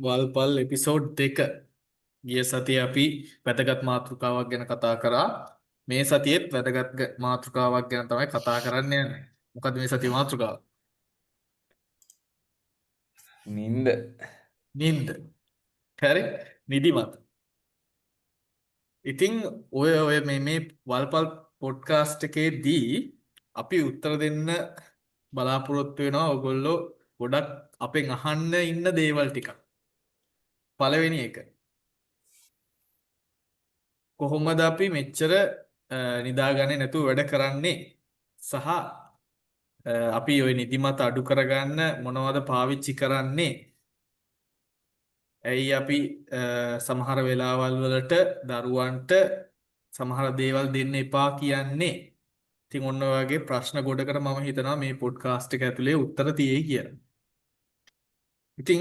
වල්පල් episode 2 ගිය සතියේ අපි වැදගත් මාතෘකාවක් ගැන කතා කරා. මේ සතියේත් වැදගත් මාතෘකාවක් ගැන තමයි කතා කරන්න යන්නේ. මොකද මේ සතියේ මාතෘකාව? නින්ද. නින්ද. හරි. නිදිමත. ඉතින් ඔය මේ වල්පල් පොඩ්කාස්ට් එකේදී අපි උත්තර දෙන්න බලාපොරොත්තු වෙනවා ඔයගොල්ලෝ ගොඩක් අපෙන් අහන්න ඉන්න දේවල් ටිකක්. පළවෙනි එක, කොහොමද අපි මෙච්චර නිදාගන්නේ නැතුව වැඩ කරන්නේ, සහ අපි ওই නිදිමත අඩු කරගන්න මොනවද පාවිච්චි කරන්නේ, ඇයි අපි සමහර වෙලාවල් වලට දරුවන්ට සමහර දේවල් දෙන්න එපා කියන්නේ. ඉතින් ඔන්න ඔය වගේ ප්‍රශ්න ගොඩකට මම හිතනවා මේ පොඩ්කාස්ට් එක ඇතුලේ උත්තර තියෙයි කියලා. ඉතින්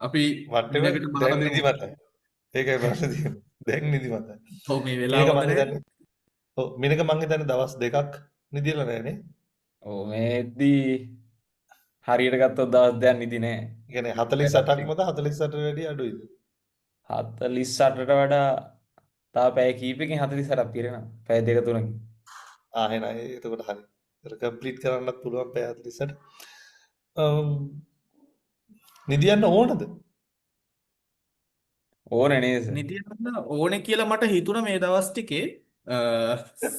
අපි වටේම මිනකට බාර දැන් දෙමු. නිදිමතයි. ඒකයි ප්‍රශ්නේ තියෙන්නේ. දැන් නිදිමතයි. ඔව් මේ මිනක වෙලාව මං හොඳ නැහැ. හිතන්නේ. ඔව් මිනක මං හිතන්නේ දවස් දෙකක් නිදිලා නැහැනේ. ඔව් මේදී හරියට ගත්තොත් දවස් දෙකක් නිදි නෑ. ඒ කියන්නේ 48ක්මද 48ට වැඩිය අඩුයිද? 48ට වඩා තව පැය කීපකින් 48ක් පිරෙනවා. පැය දෙක තුනකින්. එහෙනම් එතකොට හරි. ඒක කම්ප්ලීට් කරන්නත් පුළුවන් පැය 48ට. නිදියන්න ඕනද? ඕනේ නේද? නිදියන්න ඕනේ කියලා මට හිතුණා මේ දවස් ටිකේ.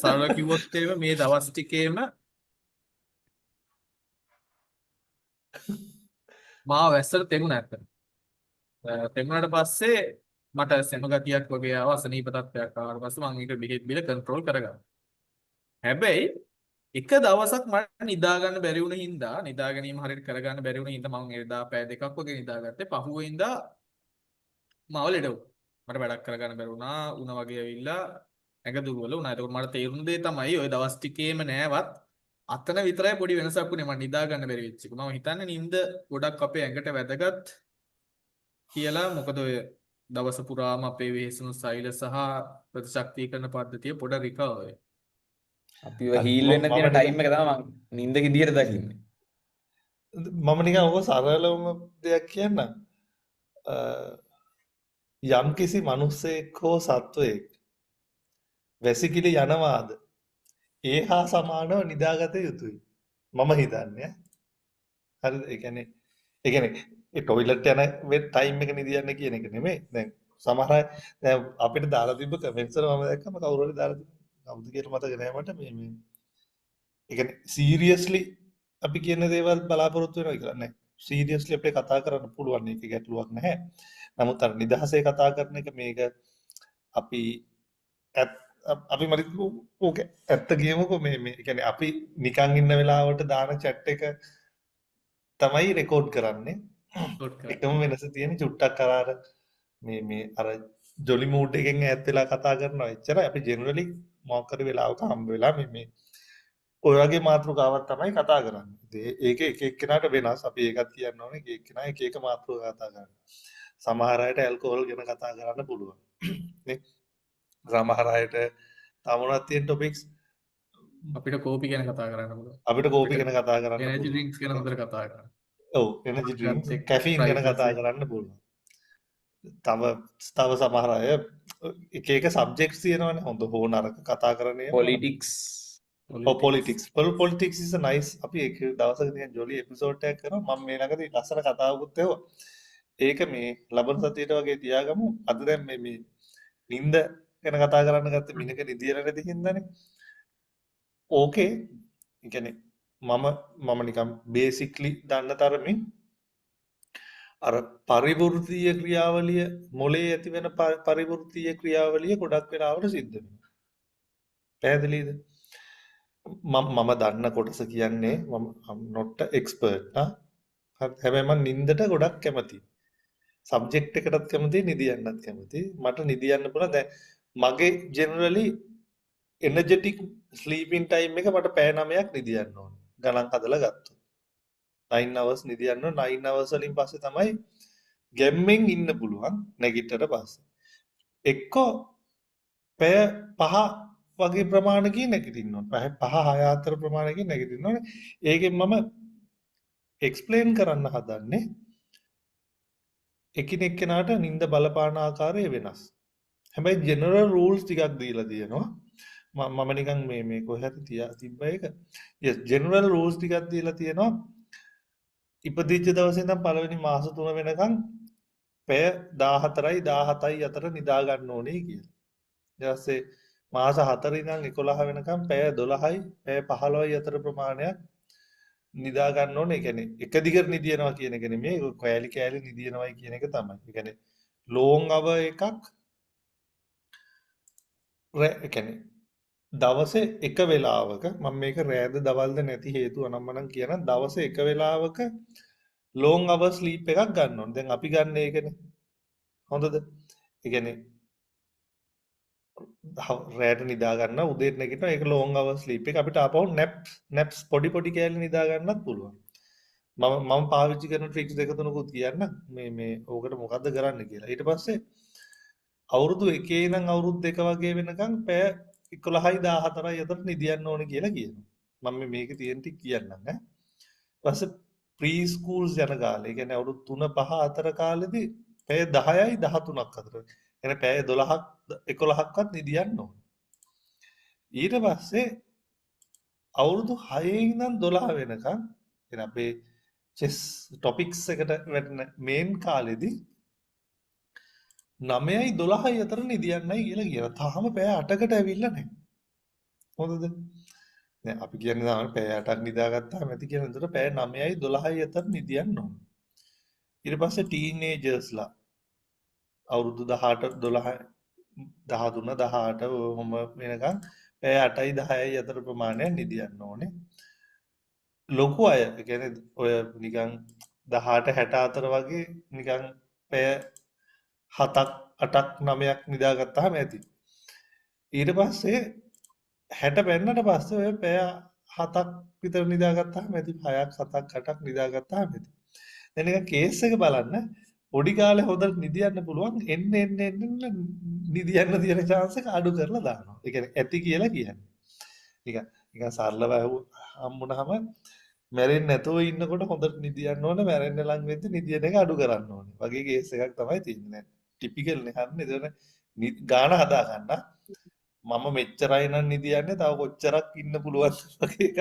සරල කිව්වොත් එහෙම මේ දවස් ටිකේම මාව වැස්සට තෙමුණ ඇත්ත. තෙමුණාට පස්සේ මට සෙම ගතියක් වගේ ආවා, අසනීප තත්ත්වයක් ආවට පස්සේ මම ඒක බෙහෙත් බිල කන්ට්‍රෝල් කරගත්තා. හැබැයි එක දවසක් මට නිදා ගන්න බැරි වුණ හින්දා, නිදා ගැනීම හරියට කරගන්න බැරි වුණ හින්දා මම එදා පැය දෙකක් වගේ නිදාගත්තේ. පහුවෙන්දා මාව ලෙඩ වුණා. මට වැඩක් කරගන්න බැරි වුණා. උණ වගේ ඇවිල්ලා ඇඟ දුර්වල වුණා. ඒකෝට මට තේරුණ දේ තමයි ওই දවස් ටිකේම නෑවත් අතන විතරයි පොඩි වෙනසක් වුණේ. මම නිදා ගන්න බැරි වෙච්ච එක. මම හිතන්නේ නිින්ද ගොඩක් අපේ ඇඟට වැදගත් කියලා. මොකද ඔය දවස පුරාම අපේ වෙහෙසුණු සෛල සහ ප්‍රතිශක්තිකරණ පද්ධතිය පොඩ රිකවර් වෙයි. අපි ඔය හීල් වෙන්න තියෙන ටයිම් එක තමයි මම නින්ද කිදියට දකින්නේ. මම නිකන් ඔක සරලවම දෙයක් කියන්නම්. යම් කිසි මිනිසෙක් හෝ සත්වයෙක් වැසිකිලි යනවාද ඒ හා සමානව නිදාගත යුතුයි. මම හිතන්නේ. හරිද? ඒ කියන්නේ ඒ টয়ලට් යන ටයිම් එක නිදියන්න කියන එක නෙමෙයි. දැන් සමහර අය දැන් අපිට දාලා තිබ්බ කමෙන්ට්ස් වල මම දැක්කම කවුරු හරි දාලා තිබ්බා. කවුද කියලා මතක නෑ මට මේ ඒ කියන්නේ සීරියස්ලි අපි කියන දේවල් බලාපොරොත්තු වෙනවා කියලා නෑ. සීරියස්ලි අපිට කතා කරන්න පුළුවන්. ඒක ගැටලුවක් නැහැ. නමුත් අර නිදහසේ කතා කරන එක මේක අපි මරිත් ඕක ඇත්ත කියමුකෝ මේ කියන්නේ අපි නිකන් ඉන්න වෙලාවට දාන chat එක තමයි රෙකෝඩ් කරන්නේ. එකම වෙනස තියෙන චුට්ටක් අර මේ අර ජොලි මූඩ් එකෙන් ඈත් වෙලා කතා කරනවා එච්චරයි. අපි ජෙනරලි මොකක් හරි වෙලාවක හම්බ වෙලා මේ ඔය වගේ මාතෘකාවක් තමයි කතා කරන්නේ. ඒක එක එක්කෙනාට වෙනස්. අපි ඒකත් කියන්න ඕනේ. එක එක්කෙනා එක එක මාතෘකා කතා කරනවා. සමහර අයට ඇල්කොහොල් ගැන කතා කරන්න පුළුවන්. නේ? සමහර අයට තමුණක් තියෙන ටොපික්ස් අපිට කෝපි ගැන කතා කරන්න පුළුවන්. අපිට කෝපි ගැන කතා කරන්න එනර්ජි පුළුවන්. ඩ්‍රින්ක්ස් ගැන හොඳට කතා කරන්න. ඔව් එනර්ජි ඩ්‍රින්ක්ස් කැෆීන් ගැන කතා කරන්න පුළුවන්. තව සමහර අය එක එක සබ්ජෙක්ට්ස් තියෙනවානේ හොඳ හෝ නරක කතා කරන්නේ. Politics. Politics is a nice. අපි ඒක දවසක තියෙන ජොලි එපිසෝඩ් එකක් කරනවා. මම මේ ළඟදී ලස්සන කතාවකුත් ඒවා. ඒක මේ ලබන සතියේට වගේ තියාගමු. අද දැන් මේ නින්ද ගැන කතා කරන්න ගත්තේ මිනක නිදියර නැති හින්දානේ. ඕකේ. ඒ කියන්නේ මම නිකන් බේසික්ලි දන්න තරමින් අර පරිවෘත්තීය ක්‍රියාවලිය මොලේ ඇති වෙන පරිවෘත්තීය ක්‍රියාවලිය ගොඩක් වෙලාවට සිද්ධ වෙනවා. පැහැදිලිද? මම දන්න කොටස කියන්නේ I'm not an expert නා. හැබැයි මම නින්දට ගොඩක් කැමතියි. සබ්ජෙක්ට් එකටත් කැමතියි නිදියන්නත් කැමතියි. මට නිදියන්න පුළුවන්. දැන් මගේ ජෙනරලි එනර්ජටික් ස්ලීපින් ටයිම් එක මට පැය 9ක් නිදියන්න ඕනේ. ගණන් හදලා ගත්තොත්. 9 hours නිදියන්න ඕන. 9 hours වලින් පස්සේ තමයි ගැම්මෙන් ඉන්න පුළුවන් නැගිටට පස්සේ. එක්කෝ පැය 5 වගේ ප්‍රමාණකින් නැගිටින්න ඕන. පැය 5 6 අතර ප්‍රමාණකින් නැගිටින්න ඕනේ. ඒකෙන් මම එක්ස්ප්ලেইন කරන්න හදන්නේ එකිනෙක කෙනාට නිින්ද බලපාන ආකාරය වෙනස්. හැබැයි ජෙනරල් රූල්ස් ටිකක් දීලා තියෙනවා. මම නිකන් මේ කොහෙද තිබ්බ එක. yes ජෙනරල් රූල්ස් ටිකක් දීලා තියෙනවා. ඉපදිච්ච දවසේ ඉඳන් පළවෙනි මාස 3 වෙනකන් පැය 14යි 17යි අතර නිදා ගන්න ඕනේ කියලා. ඊට පස්සේ මාස 4 ඉඳන් 11 වෙනකන් පැය 12යි පැය 15යි අතර ප්‍රමාණයක් නිදා ගන්න ඕනේ. ඒ කියන්නේ එක දිගට නිදිනවා කියන එක නෙමෙයි. කෑලි කෑලි නිදිනවයි කියන එක තමයි. ඒ කියන්නේ ලෝන් අව එකක් ඒ කියන්නේ දවසේ එක වෙලාවක මම මේක රෑද දවල්ද නැති හේතුව නම් මනම් කියන දවසේ එක වෙලාවක ලෝන් අව ස්ලීප් එකක් ගන්න ඕනේ. දැන් අපි ගන්න ඒකනේ. හොඳද? ඒ කියන්නේ රෑට නිදා ගන්න උදේට නැගිටිනවා ඒක ලෝන් අවර් ස්ලීප් එක අපිට ආපහු නැප්ස් පොඩි පොඩි කෑලි නිදා ගන්නත් පුළුවන් මම පාවිච්චි කරන ට්‍රික්ස් දෙක තුනකුත් කියන්න මේ ඕකට මොකද්ද කරන්න කියලා ඊට පස්සේ අවුරුදු 1 ඉඳන් අවුරුදු 2 වගේ වෙනකන් පැය 11යි 14යි අතර නිදියන්න ඕනේ කියලා කියනවා මම මේකේ තියෙන ටික කියන්නම් ඈ ඊපස්සේ ප්‍රී ස්කූල්ස් යන කාලේ ඒ කියන්නේ අවුරුදු 3 5 අතර කාලෙදී පැය 10යි 13ක් අතර එන පැය 12ක් 11ක්වත් නිදියන්න ඕන. ඊට පස්සේ අවුරුදු 6 ඉඳන් 12 වෙනකන් එන අපේ චෙස් ටොපික්ස් එකට වැටෙන මේන් කාලෙදී 9යි 12යි අතර නිදියන්නයි කියලා කියනවා. තාම පැය 8කට ඇවිල්ලා නැහැ. හොඳද? දැන් අපි කියන්නේ තාම පැය 8ක් නිදාගත්තාම ඇති කියන දොර පැය 9යි 12යි අතර නිදියන්න ඕන. ඊට පස්සේ ටීනේජර්ස්ලා අවුරුදු 18 12 13 18 ඔහොම වෙනකන් පැය 8යි 10යි අතර ප්‍රමාණයක් නිදියන්න ඕනේ. ලොකු අය ඒ කියන්නේ ඔය නිකන් 18 60 අතර වගේ නිකන් පැය 7ක් 8ක් 9ක් නිදාගත්තාම ඇති. ඊට පස්සේ 60 පෙන්නට පස්සේ ඔය පැය 7ක් විතර නිදාගත්තාම ඇති 6ක් 7ක් 8ක් නිදාගත්තාම ඇති. දැන් නිකන් කේස් එක බලන්න පොඩි කාලේ හොඳට නිදියන්න පුළුවන් එන්න නිදියන්න තියෙන chance එක අඩු කරලා දානවා. ඒ කියන්නේ ඇති කියලා කියන්නේ. නිකන් සරලව හම්බුනහම මැරෙන්නේ නැතුව ඉන්නකොට හොඳට නිදියන්න ඕනේ මැරෙන්න ලඟ වෙද්දි නිදියන එක අඩු කරන්න ඕනේ. වගේ කේස් එකක් තමයි තියෙන්නේ. ටිපිකල් නේ හරිනේ. ඒතකොට ගාන හදා ගන්න. මම මෙච්චරයි නම් නිදියන්නේ තව කොච්චරක් ඉන්න පුළුවන් වගේ එකක්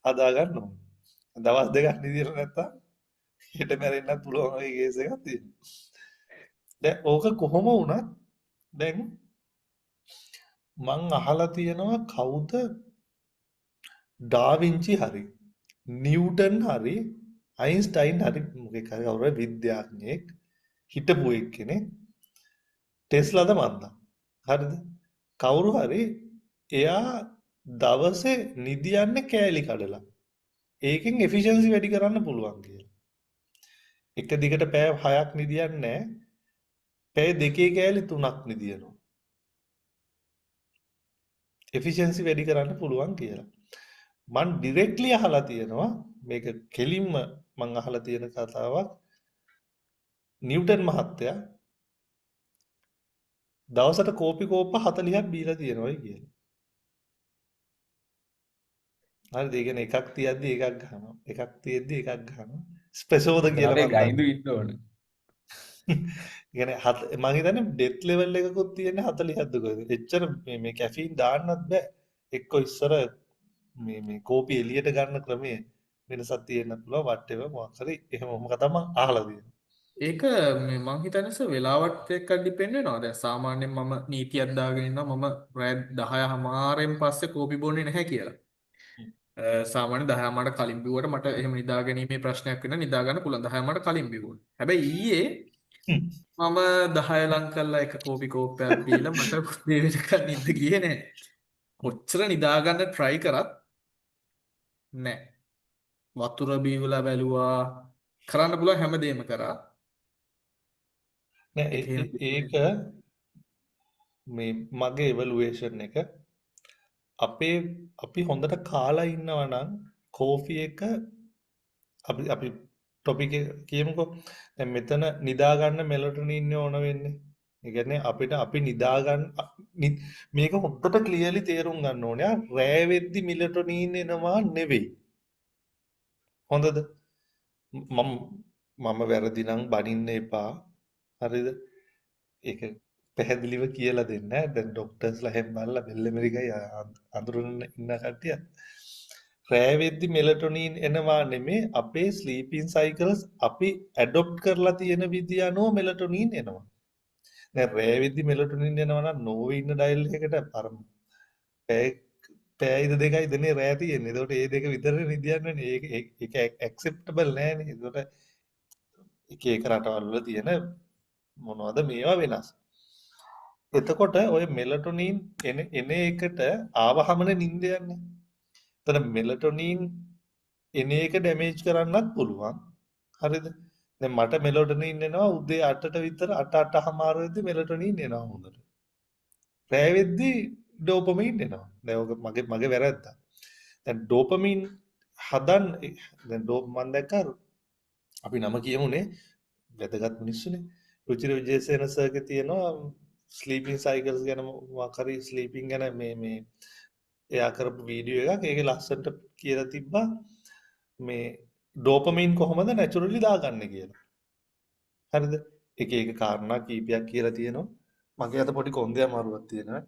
හදා ගන්න ඕනේ. දවස් දෙකක් නිදියලා නැත්තම් හෙට මැරෙන්නත් පුළුවන් වගේ කේස් එකක් තියෙනවා. දැන් ඕක කොහොම වුණත් දැන් මං අහලා තියෙනවා කවුද ඩාවින්චි හරි නිව්ටන් හරි අයින්ස්ටයින් හරි මොකෙක් හරි කවුරු විද්‍යාඥයෙක් හිටපු එක්කෙනෙක් ටෙස්ලාද මන්දා හරිද කවුරු හරි එයා දවසේ නිදියන්නේ කෑලි කඩලා ඒකෙන් එෆිෂියන්සි වැඩි කරන්න පුළුවන් කියලා එක දිගට පැය 6ක් නිදියන්නේ නැහැ. පැය 2 කෑලි 3ක් නිදියනවා. එෆිෂියන්සි වැඩි කරන්න පුළුවන් කියලා. මං ඩිරෙක්ට්ලි අහලා තියෙනවා මේක කෙලින්ම මං අහලා තියෙන කතාවක් නිව්ටන් මහත්තයා දවසට කෝපි කෝප්ප 40ක් බීලා තියෙනවායි කියලා. හරිද? ඒ කියන්නේ එකක් තියද්දි එකක් ගන්නවා. එකක් තියෙද්දි එකක් ගන්නවා. ස්පෙසෝද කියලා අපේ මම ගයිඳු ඉන්න ඕන. කියන්නේ මම හිතන්නේ ඩෙත් ලෙවල් එකකුත් තියෙන්නේ 40ක්ද කොහෙද? එච්චර මේ කැෆීන් දාන්නත් බෑ. එක්ක ඉස්සර මේ කෝපි එළියට ගන්න ක්‍රමයේ වෙනසක් තියෙන්න පුළුවන් whatever මොකක් හරි එහෙම තමයි මම අහලා තියෙන්නේ. ඒක මේ මං හිතන්නේ වෙලාවට එක්ක ඩිපෙන්ඩ් වෙනවා. දැන් සාමාන්‍යයෙන් මම නීතියක් දාගෙන ඉන්නවා මම රෑ 10:00 පස්සේ කෝපි බොන්නේ නැහැ කියලා. සාමාන්‍ය 10:00ට කලින් බිව්වට මට එහෙම නිදා ගැනීමේ ප්‍රශ්නයක් වෙන නිදා ගන්න පුළුවන් 10:00ට කලින් බිව්වොත්. හැබැයි ඊයේ මම 10 ලං කරලා එක කෝපි කෝප්පයක් බීලා මට මේ වෙනකන් නිින්ද ගියේ නැහැ. කොච්චර නිදා ගන්න try කරත් නැහැ. වතුර බීවලා බැලුවා කරන්න පුළුවන් හැමදේම කරා. නෑ ඒක මේ මගේ එවලුවේෂන් එක අපි හොඳට කාලා ඉන්නවා නම් කෝෆි එක අපි ටොපික් එක කියමුකෝ දැන් මෙතන නිදා ගන්න මෙලටොනින් ඕන වෙන්නේ ඒ කියන්නේ අපි නිදා ගන්න මේක හොඳට ක්ලියර්ලි තේරුම් ගන්න ඕනේ රෑ වෙද්දි මෙලටොනින් එනවා නෙවෙයි හොඳද මම මම වැරදි නම් බනින්න එපා. හරිද? ඒක පැහැදිලිව කියලා දෙන්න. දැන් ડોක්ටර්ස්ලා හැම බලලා බෙල්ල ඇමරිකයි අඳුරන ඉන්න කට්ටිය. රෑ වෙද්දි මෙලටොනින් එනවා නෙමේ අපේ ස්ලීපින් සයිකල්ස් අපි ඇඩොප්ට් කරලා තියෙන විදිය අනුව මෙලටොනින් එනවා. දැන් රෑ වෙද්දි මෙලටොනින් එනවා නම් නෝවේ ඉන්න ඩයල් එකකට අර පැය පැයයිද දෙකයි දෙනේ රෑ තියෙන්නේ. ඒකට ඒ දෙක විතරනේ නිදියන්නේ. ඒක ඇක්සෙප්ටබල් නෑනේ. ඒකට එක එක රටවල් වල තියෙන මොනවද මේවා වෙනස්. එතකොට ඔය මෙලටොනින් එන එකට ආවහමනේ නිින්ද යන්නේ. එතන මෙලටොනින් එන එක ඩැමේජ් කරන්නත් පුළුවන්. හරිද? දැන් මට මෙලටොනින් එනවා උදේ 8ට විතර 8:00 වෙද්දි මෙලටොනින් එනවා හොඳට. රෑ වෙද්දි ඩෝපමින් එනවා. දැන් ඔක මගේ වැරද්දක්. දැන් ඩෝපමින් හදන්න දැන් මම දැක්කා අපි නම කියමුනේ වැදගත් මිනිස්සුනේ. රුචිර විජේසේන සර්ගේ තියෙනවා ස්ලීපින් සයිකල්ස් ගැන මොකක් හරි ස්ලීපින් ගැන මේ එයා කරපු වීඩියෝ එකක්. ඒකේ ලස්සනට කියලා තිබ්බා මේ ඩෝපමින් කොහොමද නැචරලි දාගන්නේ කියලා. හරිද? එක එක කාරණා කීපයක් කියලා තියෙනවා. මගේ අත පොඩි කොන්දේ අමාරුවක් තියෙනවා.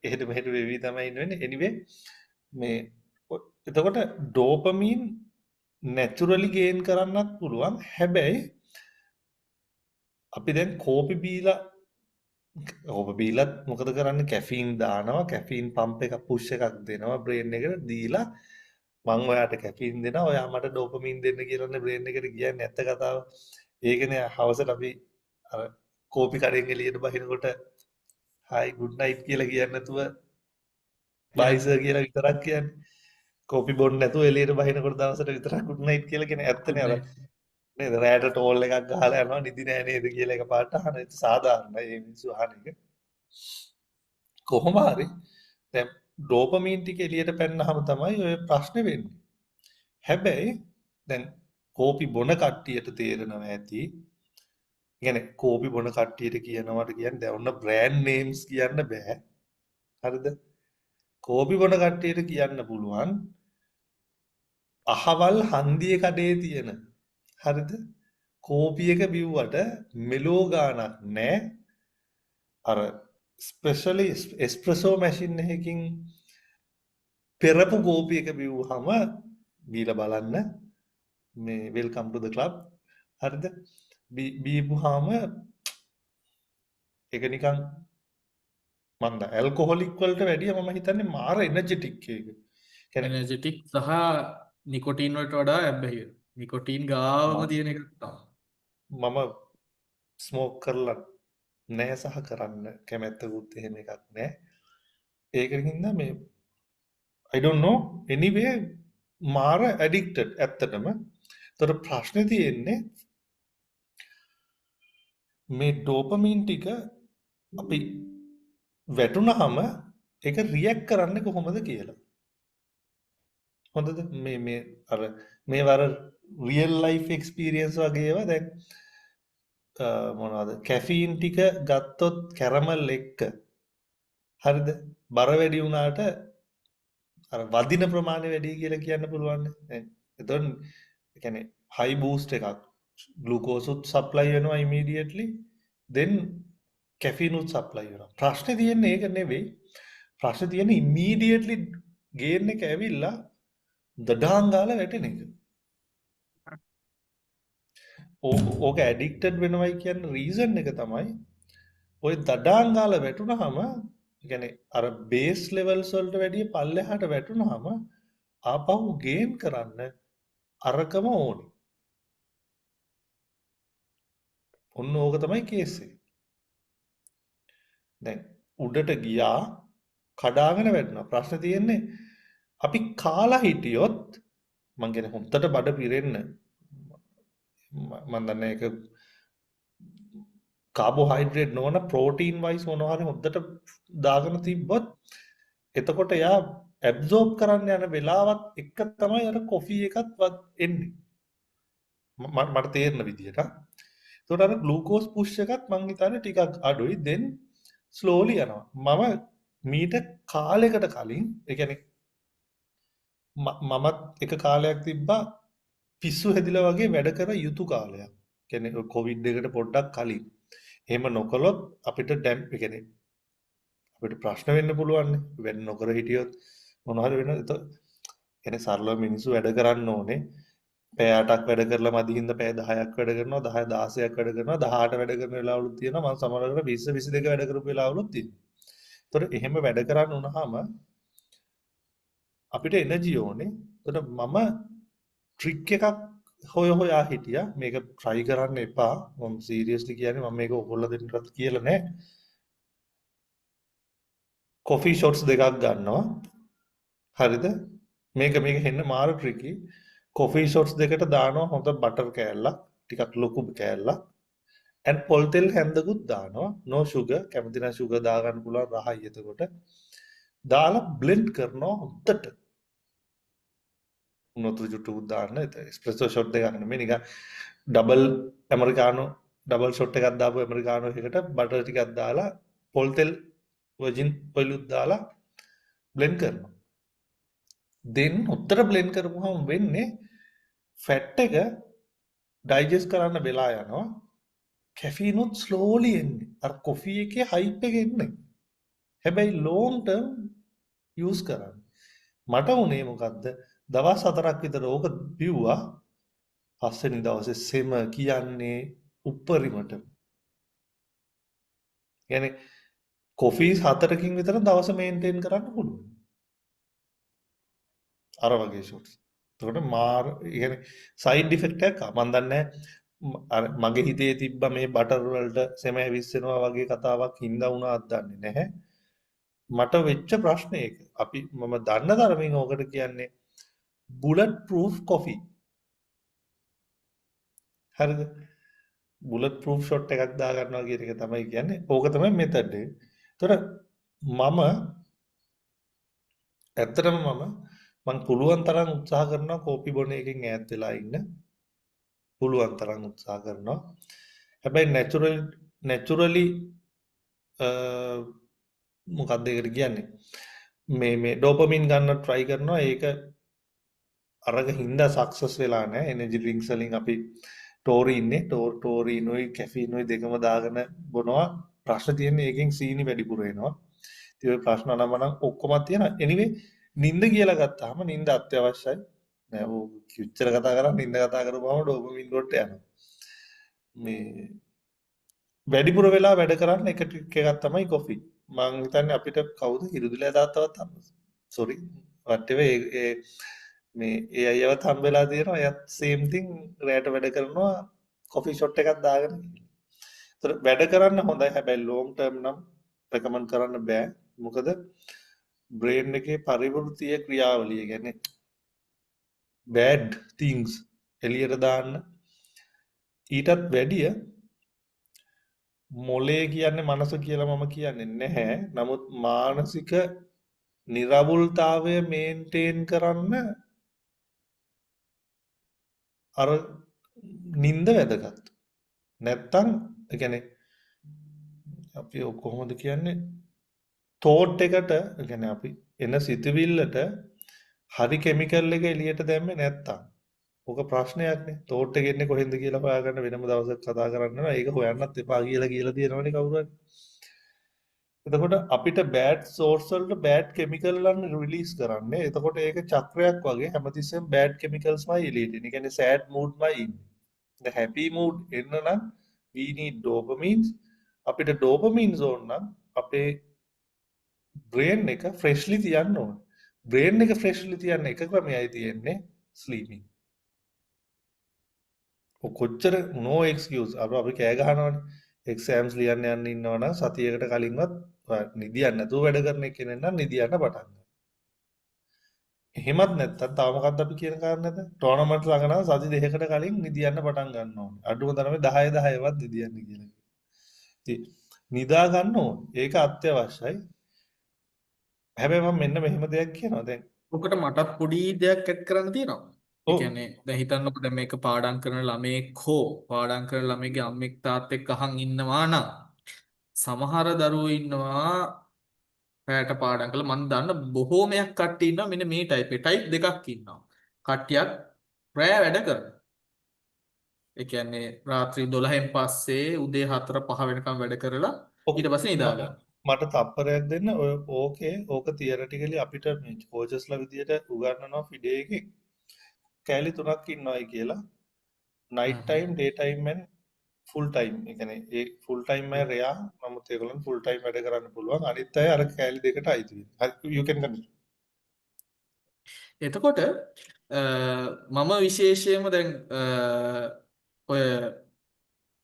එහෙට මෙහෙට වෙවි තමයි ඉන්නේ. anyway මේ එතකොට ඩෝපමින් නැචරලි ගේන් කරන්නත් පුළුවන්. හැබැයි අපි දැන් කෝපි බීලා මොකද කරන්නේ කැෆීන් දානවා කැෆීන් පම්ප් එකක් පුෂ් එකක් දෙනවා බ්‍රේන් එකට දීලා මං ඔයාට කැෆීන් දෙනවා ඔයා මට ඩෝපමින් දෙන්න කියලානේ බ්‍රේන් එකට කියන්නේ නැත්ත කතාව. ඒකනේ හවසට අපි අර කෝපි කඩෙන් එළියට බහිනකොට හායි ගුඩ් නයිට් කියලා කියන්නේ නැතුව බයි සර් කියලා විතරක් කියන්නේ. කෝපි බොන්න නැතුව එළියට බහිනකොට දවසට විතරක් ගුඩ් නයිට් කියලා කියන ඇත්තනේ අර නේද රෑට ටෝල් එකක් ගහලා යනවා නිදි නෑ නේද කියලා එකපාරට අහන ඒක සාධාරණයි මේ මිනිස්සු අහන එක කොහොම හරි දැන් ඩෝපමින් ටික එළියට පැන්නහම තමයි ඔය ප්‍රශ්නේ වෙන්නේ. හැබැයි දැන් කෝපි බොන කට්ටියට තේරෙනවා ඇති. يعني කෝපි බොන කට්ටියට කියනවාට කියන්නේ දැන් ඔන්න බ්‍රෑන්ඩ් නේම්ස් කියන්න බෑ. හරිද? කෝපි බොන කට්ටියට කියන්න පුළුවන් අහවල් හන්දියේ කඩේ තියෙන හරිද? කෝපි එක බිව්වට මෙලෝ ගාණක් නෑ. අර ස්පෙෂලි එස්ප්‍රෙසෝ මැෂින් එකකින් පෙරපු කෝපි එක බිව්වහම බීලා බලන්න මේ වෙල්කම් ටු ද ක්ලබ් හරිද? බීපුවාම ඒක නිකන් මන්ද ඇල්කොහොලික් වලට වැඩිය මම හිතන්නේ මාර එනර්ජටික් එක. එනර්ජටික් සහ නිකොටින් වලට වඩා ඇබ්බැහිය. නිකොටින් ගාවම තියෙන එකක් තමයි. මම ස්මෝක් කරලා නෑ සහ කරන්න කැමැත්තකුත් එහෙම එකක් නෑ. ඒකට හින්දා මේ I don't know anyway මාර addicted ඇත්තටම. ඒතර ප්‍රශ්නේ තියෙන්නේ මේ ඩෝපමින් ටික අපි වැටුනහම ඒක රියැක්ට් කරන්නේ කොහොමද කියලා. හොඳද? මේ අර මේ වර රියල් ලයිෆ් එක්ස්පීරියන්ස් වගේ ඒවා දැන් මොනවද කැෆීන් ටික ගත්තොත් කැරමල් එක්ක හරිද? බර වැඩි වුණාට අර වදින ප්‍රමාණය වැඩි කියලා කියන්න පුළුවන්. දැන් එතකොට ඒ කියන්නේ හයි බූස්ට් එකක් ග්ලූකෝස් උත් සප්ලයි වෙනවා ඉමීඩියට්ලි then කැෆීන් උත් සප්ලයි වෙනවා. ප්‍රශ්නේ තියෙන්නේ ඒක නෙවෙයි. ප්‍රශ්නේ තියෙන්නේ ඉමීඩියට්ලි ගේන් එක ඇවිල්ලා දඩාන් ගාලා වැටෙන එක. ඕක ඇඩික්ටඩ් වෙනවයි කියන රීසන් එක තමයි ඔය දඩාන් ගාලා වැටුනහම කියන්නේ අර බේස් ලෙවල්ස් වලට වැඩිය පල්ලෙහාට වැටුනහම ආපහු ගේන් කරන්න අරකම ඕනේ. ඔන්න ඕක තමයි කේස් එක. දැන් උඩට ගියා කඩාගෙන වැටෙනවා. ප්‍රශ්නේ තියෙන්නේ අපි කාලා හිටියොත් මං කියන්නේ හොන්දට බඩ පිරෙන්න මම දන්නේ ඒක කාබෝහයිඩ්‍රේට් නොවන ප්‍රෝටීන් වයිස් මොනවා හරි හොද්දට දාගෙන තිබ්බොත් එතකොට යා ඇබ්සෝබ් කරන්න යන වෙලාවත් එක තමයි අර කොෆි එකත් එන්නේ මට තේරෙන විදිහට. ඒතකොට අර ග්ලූකෝස් පුෂ් එකත් මං හිතන්නේ ටිකක් අඩුයි then slowly යනවා. මම මීට කාලයකට කලින් ඒ කියන්නේ මමත් එක කාලයක් තිබ්බා පිස්සු හැදිලා වගේ වැඩ කර යුතු කාලයක්. කියන්නේ ඔය කොවිඩ් එකට පොඩ්ඩක් කලින්. එහෙම නොකළොත් අපිට ඒ කියන්නේ අපිට ප්‍රශ්න වෙන්න පුළුවන් නේ. වැඩ නොකර හිටියොත් මොන හරි වෙනවද? කියන්නේ සරලව මිනිස්සු වැඩ කරන්න ඕනේ. පැය 8ක් වැඩ කරලා මදි හින්දා පැය 10ක් වැඩ කරනවා, 10 16ක් වැඩ කරනවා, 18 වැඩ කරන වෙලාවලුත් තියෙනවා. මම සමහරවිට 20 22 වැඩ කරපු වෙලාවලුත් තියෙනවා. ඒතකොට එහෙම වැඩ කරන්න වුණාම අපිට එනර්ජි ඕනේ. ඒතකොට මම ට්‍රික් එකක් හොයා හිටියා. මේක try කරන්න එපා. මම සීරියස්ලි කියන්නේ මම මේක ඔයගොල්ලෝ දෙන්නටත් කියලා නෑ. කොෆි ෂොට්ස් දෙකක් ගන්නවා. හරිද? මේක හෙන්න මාර ට්‍රිකි. කොෆි ෂොට්ස් දෙකට දානවා හොඳ බටර් කෑල්ලක්, ටිකක් ලොකු කෑල්ලක්. and පොල් තෙල් හැන්දකුත් දානවා. no sugar. කැමති නම් sugar දා ගන්න පුළුවන් රහයි එතකොට. දාලා blend කරනවා හොඳට. උනොත් චුට්ටුකුත් දාන්න. එස්ප්‍රෙසෝ ෂොට් දෙකක් නෙමෙයි නිකන් ඩබල් ඇමරිකානෝ ඩබල් ෂොට් එකක් දාපු ඇමරිකානෝ එකකට බටර් ටිකක් දාලා පොල් තෙල් වර්ජින් ඔයිලුත් දාලා blend කරනවා. then උත්තර blend කරපුවාම වෙන්නේ ෆැට් එක ඩයිජෙස්ට් කරන්න වෙලා යනවා. කැෆීනුත් ස්ලෝලි එන්නේ. අර කොෆි එකේ හයිප් එක එන්නේ. හැබැයි ලොං ටර්ම් යූස් කරන්න. මට උනේ මොකද්ද? දවස් 4ක් විතර ඕක බිව්වා. පස්වෙනි දවසේ සෙම කියන්නේ උප්පරිමට. يعني කොෆි 4කින් විතර දවස මේන්ටේන් කරන්න පුළුවන්. අර වගේ ෂොට්ස්. එතකොට මාර يعني සයිඩ් ඉෆෙක්ට් එකක් මම දන්නේ අර මගේ හිතේ තිබ්බ මේ බටර් වලට සෙම ඇවිස්සෙනවා වගේ කතාවක් හින්දා වුණාද දන්නේ නැහැ. මට වෙච්ච ප්‍රශ්නේ ඒක. මම දන්න තරමින් ඕකට කියන්නේ බුලට් ප්‍රූෆ් කොෆි. හරිද? බුලට් ප්‍රූෆ් ෂොට් එකක් දා ගන්නවා කියන එක තමයි කියන්නේ. ඕක තමයි මෙතඩ් එක. ඒතර ඇත්තටම මම පුළුවන් තරම් උත්සාහ කරනවා කෝපි බොන එකෙන් ඈත් වෙලා ඉන්න. පුළුවන් තරම් උත්සාහ කරනවා. හැබැයි නැචරලි මොකක්ද ඒකට කියන්නේ? මේ ඩෝපමින් ගන්න try කරනවා. ඒක අරග හින්දා සක්සස් වෙලා නැහැ. එනර්ජි ඩ්‍රින්ක්ස් වලින් අපි ටෝරින්නේ ටෝරිනුයි කැෆීනුයි දෙකම දාගෙන බොනවා. ප්‍රශ්න තියෙන්නේ ඒකෙන් සීනි වැඩිපුර එනවා. ඉතින් ඔය ප්‍රශ්න නම් ඔක්කොම තියෙනවා. anyway නිින්ද කියලා ගත්තාම නිින්ද අත්‍යවශ්‍යයි. නෑ ඔය කිච්චර කතා කරන්නේ නිින්ද කතා කරපුවාම ඩෝපමින් වලට යනවා. මේ වැඩිපුර වෙලා වැඩ කරන්න එක ට්‍රික් එකක් තමයි කොෆි. මම හිතන්නේ අපිට කවුද හිරුදුලා තාත්තවත් sorry whatever මේ ඒ අයවත් හම්බෙලා තියෙනවා. එයත් same thing රැට වැඩ කරනවා කොෆි ෂොට් එකක් දාගෙන. ඒතර වැඩ කරන්න හොඳයි. හැබැයි long term නම් recommend කරන්න බෑ. මොකද brain එකේ පරිවෘත්තීය ක්‍රියාවලිය කියන්නේ bad things එළියට දාන්න ඊටත් වැඩිය මොලේ කියන්නේ මනස කියලා මම කියන්නේ නැහැ. නමුත් මානසික නිරවුල්තාවය මේන්ටේන් කරන්න අර නිින්ද වැදගත්. නැත්තම් ඒ කියන්නේ අපි කොහොමද කියන්නේ තෝට් එකට ඒ කියන්නේ අපි එන සිතවිල්ලට හරි කෙමිකල් එක එළියට දැම්මේ නැත්තම් ඕක ප්‍රශ්නයක් නේ. තෝට් එක එන්නේ කොහෙන්ද කියලා හොයාගන්න වෙනම දවසක් කතා කරන්න ඕන. ඒක හොයන්නත් එපා කියලා තියෙනවනේ කවුරු හරි. එතකොට අපිට බෑඩ් සෝර්ස් වලට බෑඩ් කෙමිකල් වලන් රිලීස් කරන්නේ. එතකොට ඒක චක්‍රයක් වගේ හැමතිස්සෙම බෑඩ් කෙමිකල්ස්මයි එළියට එන්නේ. ඒ කියන්නේ සෑඩ් මූඩ්මයි ඉන්නේ. the happy mood එන්න නම් we need dopamines. අපිට dopamine zone නම් අපේ brain එක freshly තියන්න ඕන. brain එක freshly තියන්න එක ක්‍රමයයි තියෙන්නේ sleeping. කොච්චර no excuse අපි කෑ ගහනවනේ. exams ලියන්න යන්න ඉන්නවනම් සතියකට කලින්වත් නිදියන්න නැතුව වැඩ කරන කෙනෙක් නම් නිදියන්න පටන් ගන්නවා. එහෙමත් නැත්තම් තව මොකක්ද අපි කියන කාරණේද? ටෝර්නමන්ට් ළඟ නම් සති දෙකකට කලින් නිදියන්න පටන් ගන්න ඕනේ. අඩුම තරමේ 10වත් නිදියන්න කියලා. ඉතින් නිදා ගන්න ඕනේ. ඒක අත්‍යවශ්‍යයි. හැබැයි මම මෙන්න මෙහෙම දෙයක් කියනවා. දැන් ඔකට මටත් පොඩි දෙයක් ඇඩ් කරන්න තියෙනවා. ඒ ඔව්. කියන්නේ දැන් හිතන්නකො දැන් මේක පාඩම් කරන ළමයෙක් හෝ පාඩම් කරන ළමයිගේ අම්මෙක් තාත්තෙක් අහන් ඉන්නවා නම් සමහර දරුවෝ ඉන්නවා පැයට පාඩම් කළා මම දන්න බොහෝමයක් කට්ටිය ඉන්නවා මෙන්න මේ ටයිප් දෙකක් ඉන්නවා. කට්ටියක් රෑ වැඩ කරන. ඒ කියන්නේ රාත්‍රී 12න් පස්සේ උදේ 4 5 වෙනකම් වැඩ කරලා ඔක් ඊට පස්සේ නිදා ගන්න. මට තප්පරයක් දෙන්න ඔය ඕකේ ඕක තියරටිකලි අපිට මේ කෝචස්ලා විදියට උගන්වනවා ෆිඩේ එකේ කෑලි 3ක් ඉන්නවයි කියලා night time day time and full time. ඒ කියන්නේ ඒ ෆුල් ටයිම් අය රෙයා නමුත් ඒගොල්ලන් ෆුල් ටයිම් වැඩ කරන්න පුළුවන්. අනිත් අය අර කෑලි දෙකට අයිති වෙනවා. you can continue. එතකොට මම විශේෂයෙන්ම දැන් ඔය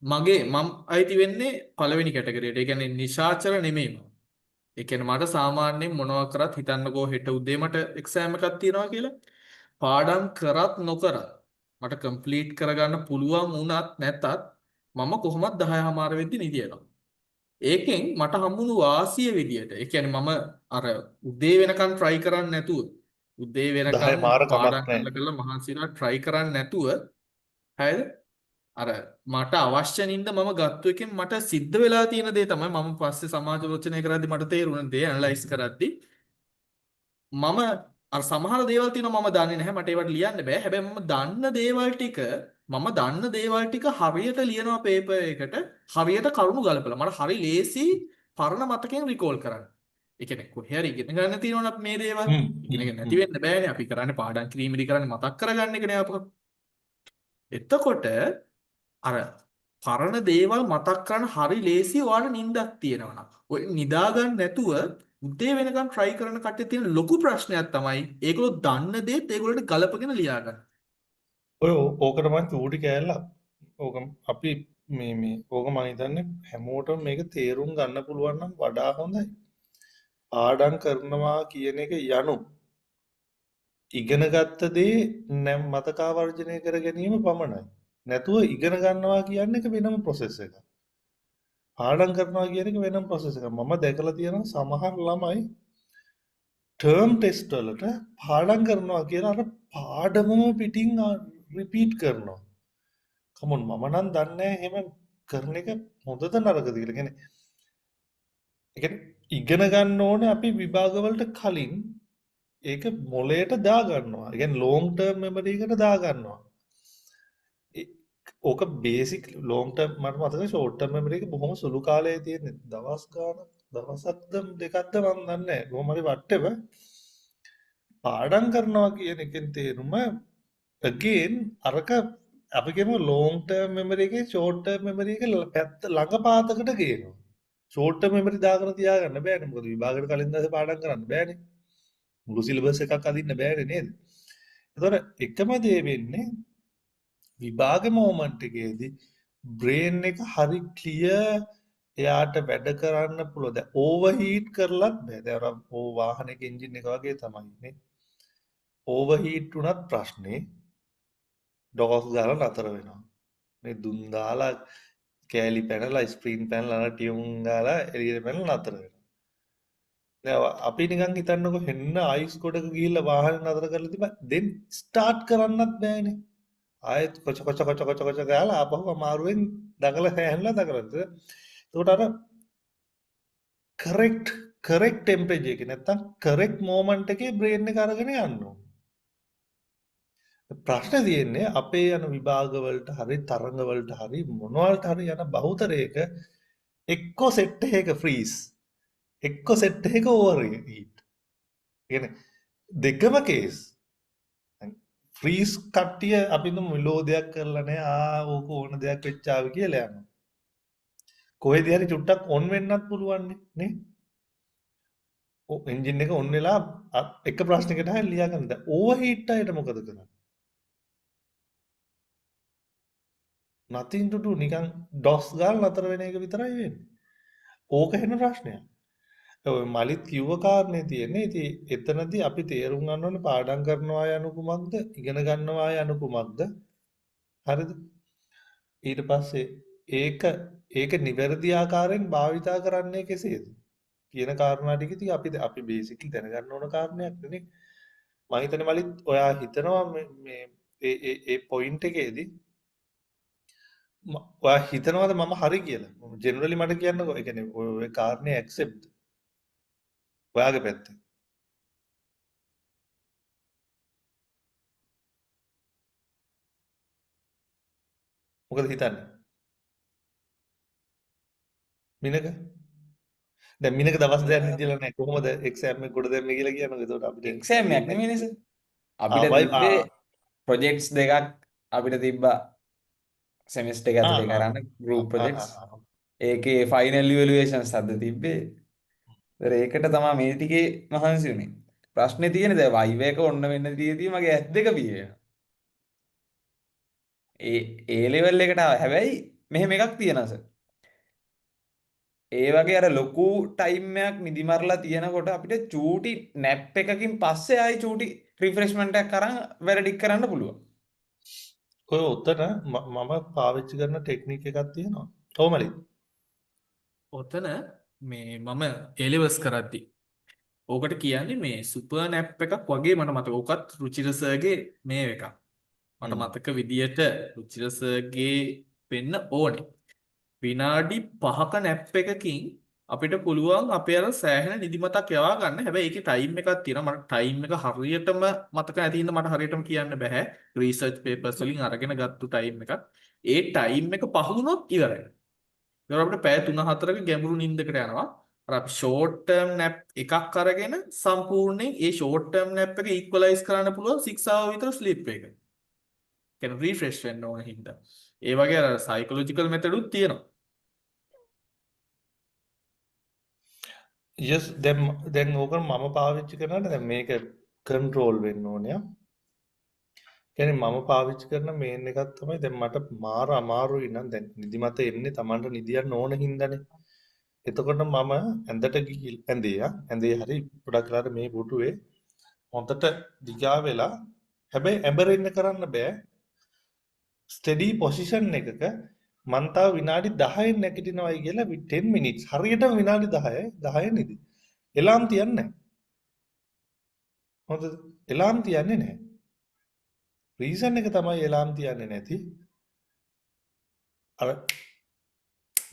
මම අයිති වෙන්නේ පළවෙනි කැටගරියට. ඒ කියන්නේ නිශාචර නෙමෙයි මම. ඒ කියන්නේ මට සාමාන්‍යයෙන් මොනවා කරත් හිතන්නකෝ හෙට උදේ මට එක්සෑම් එකක් තියෙනවා කියලා. පාඩම් කරත් නොකරත් මට කම්ප්ලීට් කරගන්න පුළුවන් වුණත් නැතත් මම කොහොමත් 10:00 වෙද්දි නිදියනවා. ඒකෙන් මට හම්බුණු වාසිය විදියට ඒ කියන්නේ මම අර උදේ වෙනකන් try කරන්නේ නැතුව උදේ 10 වෙනකන් මාර කමක් පාඩම් නැහැ. කරලා මහන්සිලා try කරන්නේ නැතුව හරිද? අර මට අවශ්‍ය නින්ද මම ගත්ත එකෙන් මට සිද්ධ වෙලා තියෙන දේ තමයි මම පස්සේ සමාජෝචනය කරද්දි මට තේරුණ දේ ඇනලයිස් කරද්දි මම අර සමහර දේවල් තියෙනවා මම දන්නේ නැහැ මට ඒවට ලියන්න බෑ හැබැයි මම දන්න දේවල් ටික හරියට ලියනවා පේපර් එකට හරියට කරුණු ගලපලා මට හරි ලේසි පරණ මතකයෙන් රිකෝල් කරන්න. ඒ කියන්නේ කොහේ හරි ඉගෙන ගන්න තියෙනවනේ අපි මේ දේවල් ඉගෙන නැති වෙන්න බෑනේ අපි කරන්නේ පාඩම් කිරීමේදී කරන්නේ මතක් කරගන්න එකනේ අපක. එතකොට අර පරණ දේවල් මතක් කරන්න හරි ලේසි ඔයාලා නිින්දක් තියෙනවා නම් ඔය නිදා ගන්න නැතුව උදේ වෙනකන් try කරන කට්ටිය තියෙන ලොකු ප්‍රශ්නයක් තමයි ඒගොල්ලෝ දන්න දේත් ඒගොල්ලන්ට ගලපගෙන ලියා ගන්න. ඔය ඕකට මම චූටි කෑල්ල ඕක අපි මේ ඕක මම හිතන්නේ හැමෝටම මේක තේරුම් ගන්න පුළුවන් නම් වඩා හොඳයි. පාඩම් කරනවා කියන එක යනු ඉගෙන ගත්ත දේ මතකාවර්ජනය කර ගැනීම පමණයි. නැතුව ඉගෙන ගන්නවා කියන එක වෙනම ප්‍රොසෙස් එකක්. පාඩම් කරනවා කියන එක වෙනම ප්‍රොසෙස් එකක්. මම දැකලා තියෙනවා සමහර ළමයි ටර්ම් ටෙස්ට් වලට පාඩම් කරනවා කියලා අර පාඩමම පිටින් රිපීට් කරනවා. කමොන් මම නම් දන්නේ නැහැ එහෙම කරන එක හොඳද නරකද කියලා. කියන්නේ ඉගෙන ගන්න ඕනේ අපි විභාග වලට කලින් ඒක මොලේට දා ගන්නවා. ඒ කියන්නේ ලොන්ග් ටර්ම් මෙමරි එකට දා ගන්නවා. ඕක බේසික් ලොන්ග් ටර්ම් මට මතකයි ෂෝට් ටර්ම් මෙමරි එක බොහොම සුළු කාලයේ තියෙන්නේ. දවස් ගානක් දවසක්ද දෙකක්ද මම දන්නේ නැහැ. කොහොම හරි වට්ටෙව පාඩම් කරනවා කියන එකෙන් තේරුම again අරක අපි කියමු ලොන්ග් ටර්ම් මෙමරි එකේ ෂෝට් ටර්ම් මෙමරි එක පැත්ත ළඟ පාතකට ගේනවා. ෂෝට් ටර්ම් මෙමරි දාගෙන තියාගන්න බෑනේ. මොකද විභාගයට කලින් දවසේ පාඩම් කරන්න බෑනේ. මුළු සිලබස් එකක් අදින්න බෑනේ නේද? ඒතකොට එකම දේ වෙන්නේ විභාග මොමන්ට් එකේදී බ්‍රේන් එක හරි ක්ලියර් එයාට වැඩ කරන්න පුළුවන්. දැන් ඕවර්හීට් කරලත් බෑ. දැන් අර වාහනයක එන්ජින් එක වගේ තමයි නේ. ඕවර්හීට් වුණත් ප්‍රශ්නේ ඩෝස් ගාලා නතර වෙනවා. මේ දුම් දාලා කෑලි පැනලා ස්ක්‍රීන් පැනලා ටියුන් ගාලා එළියට පැනලා නතර වෙනවා. දැන් අපි නිකන් හිතන්නකො හෙන්න අයිස් ගොඩක ගිහිල්ලා වාහනේ නතර කරලා තිබ්බා then ස්ටාර්ට් කරන්නත් බෑනේ. ආයෙත් කොච කොච කොච කොච කොච ගාලා ආපහු අමාරුවෙන් දඟල හැන්ලා දඟලද්ද. ඒකට අර correct temperature එක නැත්තම් correct moment එකේ brain එක අරගෙන යන්න ඕනේ. ප්‍රශ්නේ තියෙන්නේ අපේ යන විභාග වලට හරි තරඟ වලට හරි මොනවලට හරි යන බහුතරයක එක්ක සෙට් එකක ෆ්‍රීස් එක්ක සෙට් එකක ඕවර්හීට්. කියන්නේ දෙකම කේස්. ෆ්‍රීස් කට්ටිය අපි නම් විලෝදයක් කරලා නැහැ ඕක ඕන දෙයක් වෙච්චාවි කියලා යනවා. කොහෙද හරි චුට්ටක් ඔන් වෙන්නත් පුළුවන් නේ. එන්ජින් එක ඔන් වෙලා එක ප්‍රශ්නයකට හරි ලියා ගන්න. දැන් ඕවර්හීට් අයට මොකද කරන්නේ? nothing to do නිකන් ඩොස් ගාලා නතර වෙන එක විතරයි වෙන්නේ. ඕක වෙන ප්‍රශ්නයක්. ඔය මලිත් කිව්ව කාරණේ තියෙන්නේ. ඉතින් එතනදී අපි තේරුම් ගන්න ඕනේ පාඩම් කරනවා යනු කුමක්ද? ඉගෙන ගන්නවා යනු කුමක්ද? හරිද? ඊට පස්සේ ඒක නිවැරදි ආකාරයෙන් භාවිතා කරන්නේ කෙසේද? කියන කාරණා ටික ඉතින් අපි බේසිකලි දැනගන්න ඕන කාරණයක් නේ. මම හිතන්නේ මලිත් ඔයා හිතනවා මේ ඒ පොයින්ට් එකේදී ඔයා හිතනවාද මම හරි කියලා? ජෙනරලි මට කියන්නකෝ. ඒ කියන්නේ ඔය කාරණේ ඇක්සෙප්ට් ඔයාගේ පැත්ත. මොකද හිතන්නේ? මිනක දැන් මිනක දවස් දෙකක් නිදිලා නැහැ. කොහොමද එක්සෑම් එක ගොඩ දැම්මේ කියලා කියනවා. ඒතකොට අපිට එක්සෑම් එකක් තේරෙන්නේ නෙමෙයි නේද? ආ අපිට වයි තිබ්බේ ප්‍රොජෙක්ට්ස් දෙකක් අපිට තිබ්බා සෙමිස්ටර් එක ඇතුලේ කරන්න ගෲප් ප්‍රොජෙක්ට්ස්. ඒකේ ෆයිනල් ඉවැලුවේෂන්ස් අද තිබ්බේ. ඒතර ඒකට තමයි මේ ටිකේ මහන්සි වුනේ. ප්‍රශ්නේ තියෙන්නේ දැන් වයිව එක ඔන්න වෙන්න තියෙදී මගේ ඇස් දෙක පිය වෙනවා. ඒ ලෙවල් එකට ආවා. හැබැයි මෙහෙම එකක් තියෙනවා සර්. ඒ වගේ අර ලොකු ටයිම් එකක් නිදි මරලා තියෙනකොට අපිට චූටි නැප් එකකින් පස්සේ ආයි චූටි රිෆ්‍රෙෂ්මන්ට් එකක් අරන් වැඩ ටික කරන්න පුළුවන්. ඔය උතන මම පාවිච්චි කරන ටෙක්නික් එකක් තියෙනවා. කොහොමද? ඔතන මේ මම A-levels කරද්දි ඕකට කියන්නේ මේ සුපර් නැප් එකක් වගේ මට මතක. ඕකත් රුචිර සර්ගේ මේ එකක්. මට මතක විදියට රුචිර සර්ගේ වෙන්න ඕනේ. විනාඩි 5ක නැප් එකකින් අපිට පුළුවන් අපේ අර සෑහෙන නිදිමතක් යවා ගන්න. හැබැයි ඒකේ ටයිම් එකක් තියෙනවා. මට ටයිම් එක හරියටම මතක නැති හින්දා මට හරියටම කියන්න බෑ. රිසර්ච් පේපර්ස් වලින් අරගෙන ගත්තු ටයිම් එකක්. ඒ ටයිම් එක පහ වුණොත් ඉවරයි. ඒතර අපිට පැය 3-4ක ගැඹුරු නිින්දකට යනවා. අර අපි ෂෝට් ටර්ම් නැප් එකක් අරගෙන සම්පූර්ණයෙන් ඒ ෂෝට් ටර්ම් නැප් එක ඉක්වලයිස් කරන්න පුළුවන් 6 hour විතර ස්ලීප් එක. කියන්නේ රිෆ්‍රෙෂ් වෙන්න ඕන හින්දා. ඒ වගේ අර සයිකොලොජිකල් මෙතඩ් උත් තියෙනවා. යස් දැන් ඕක මම පාවිච්චි කරනකොට දැන් මේක කන්ට්‍රෝල් වෙන්න ඕනේ. කියන්නේ මම පාවිච්චි කරන මේන් එකක් තමයි දැන් මට මාර අමාරුයි නම් දැන් නිදිමත එන්නේ Tamanට නිදියන්න ඕන හින්දානේ. එතකොට මම ඇඳට ඇඳේ හරි ගොඩක් වෙලාට මේ පුටුවේ හොඳට දිගා වෙලා හැබැයි ඇඹරෙන්න කරන්න බෑ. ස්ටඩි පොසිෂන් එකක මං තව විනාඩි 10න් නැගිටිනවයි කියලා 10 මිනිත්ස් හරියටම විනාඩි 10 නිදි. එලාම් තියන්නේ නැහැ. හොඳද? එලාම් තියන්නේ නැහැ. රීසන් එක තමයි එලාම් තියන්නේ නැති. අර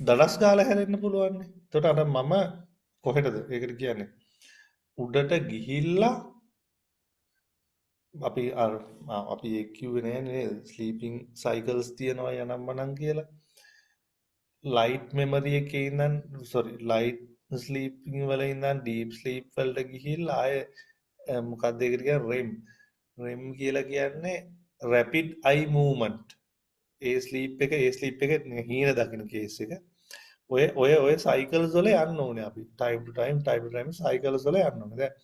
දඩස් ගාලා හැරෙන්න පුළුවන් නේ. එතකොට අර මම කොහෙටද? ඒකට කියන්නේ උඩට ගිහිල්ලා අපි ඒ කිව්වේ නෑ නේද? ස්ලීපින් සයිකල්ස් තියනවා යනම්මනම් කියලා. ලයිට් මෙමරි එකේ ඉඳන් ලයිට් ස්ලීපින් වල ඉඳන් ඩීප් ස්ලීප් වලට ගිහිල්ලා ආය මොකක්ද ඒකට කියන්නේ REM කියලා කියන්නේ රැපිඩ් අයි මූව්මන්ට්. ඒ ස්ලීප් එක හීන දකින්න කේස් එක. ඔය සයිකල්ස් වල යන්න ඕනේ අපි. ටයිම් ටු ටයිම් සයිකල්ස් වල යන්න ඕනේ. දැන්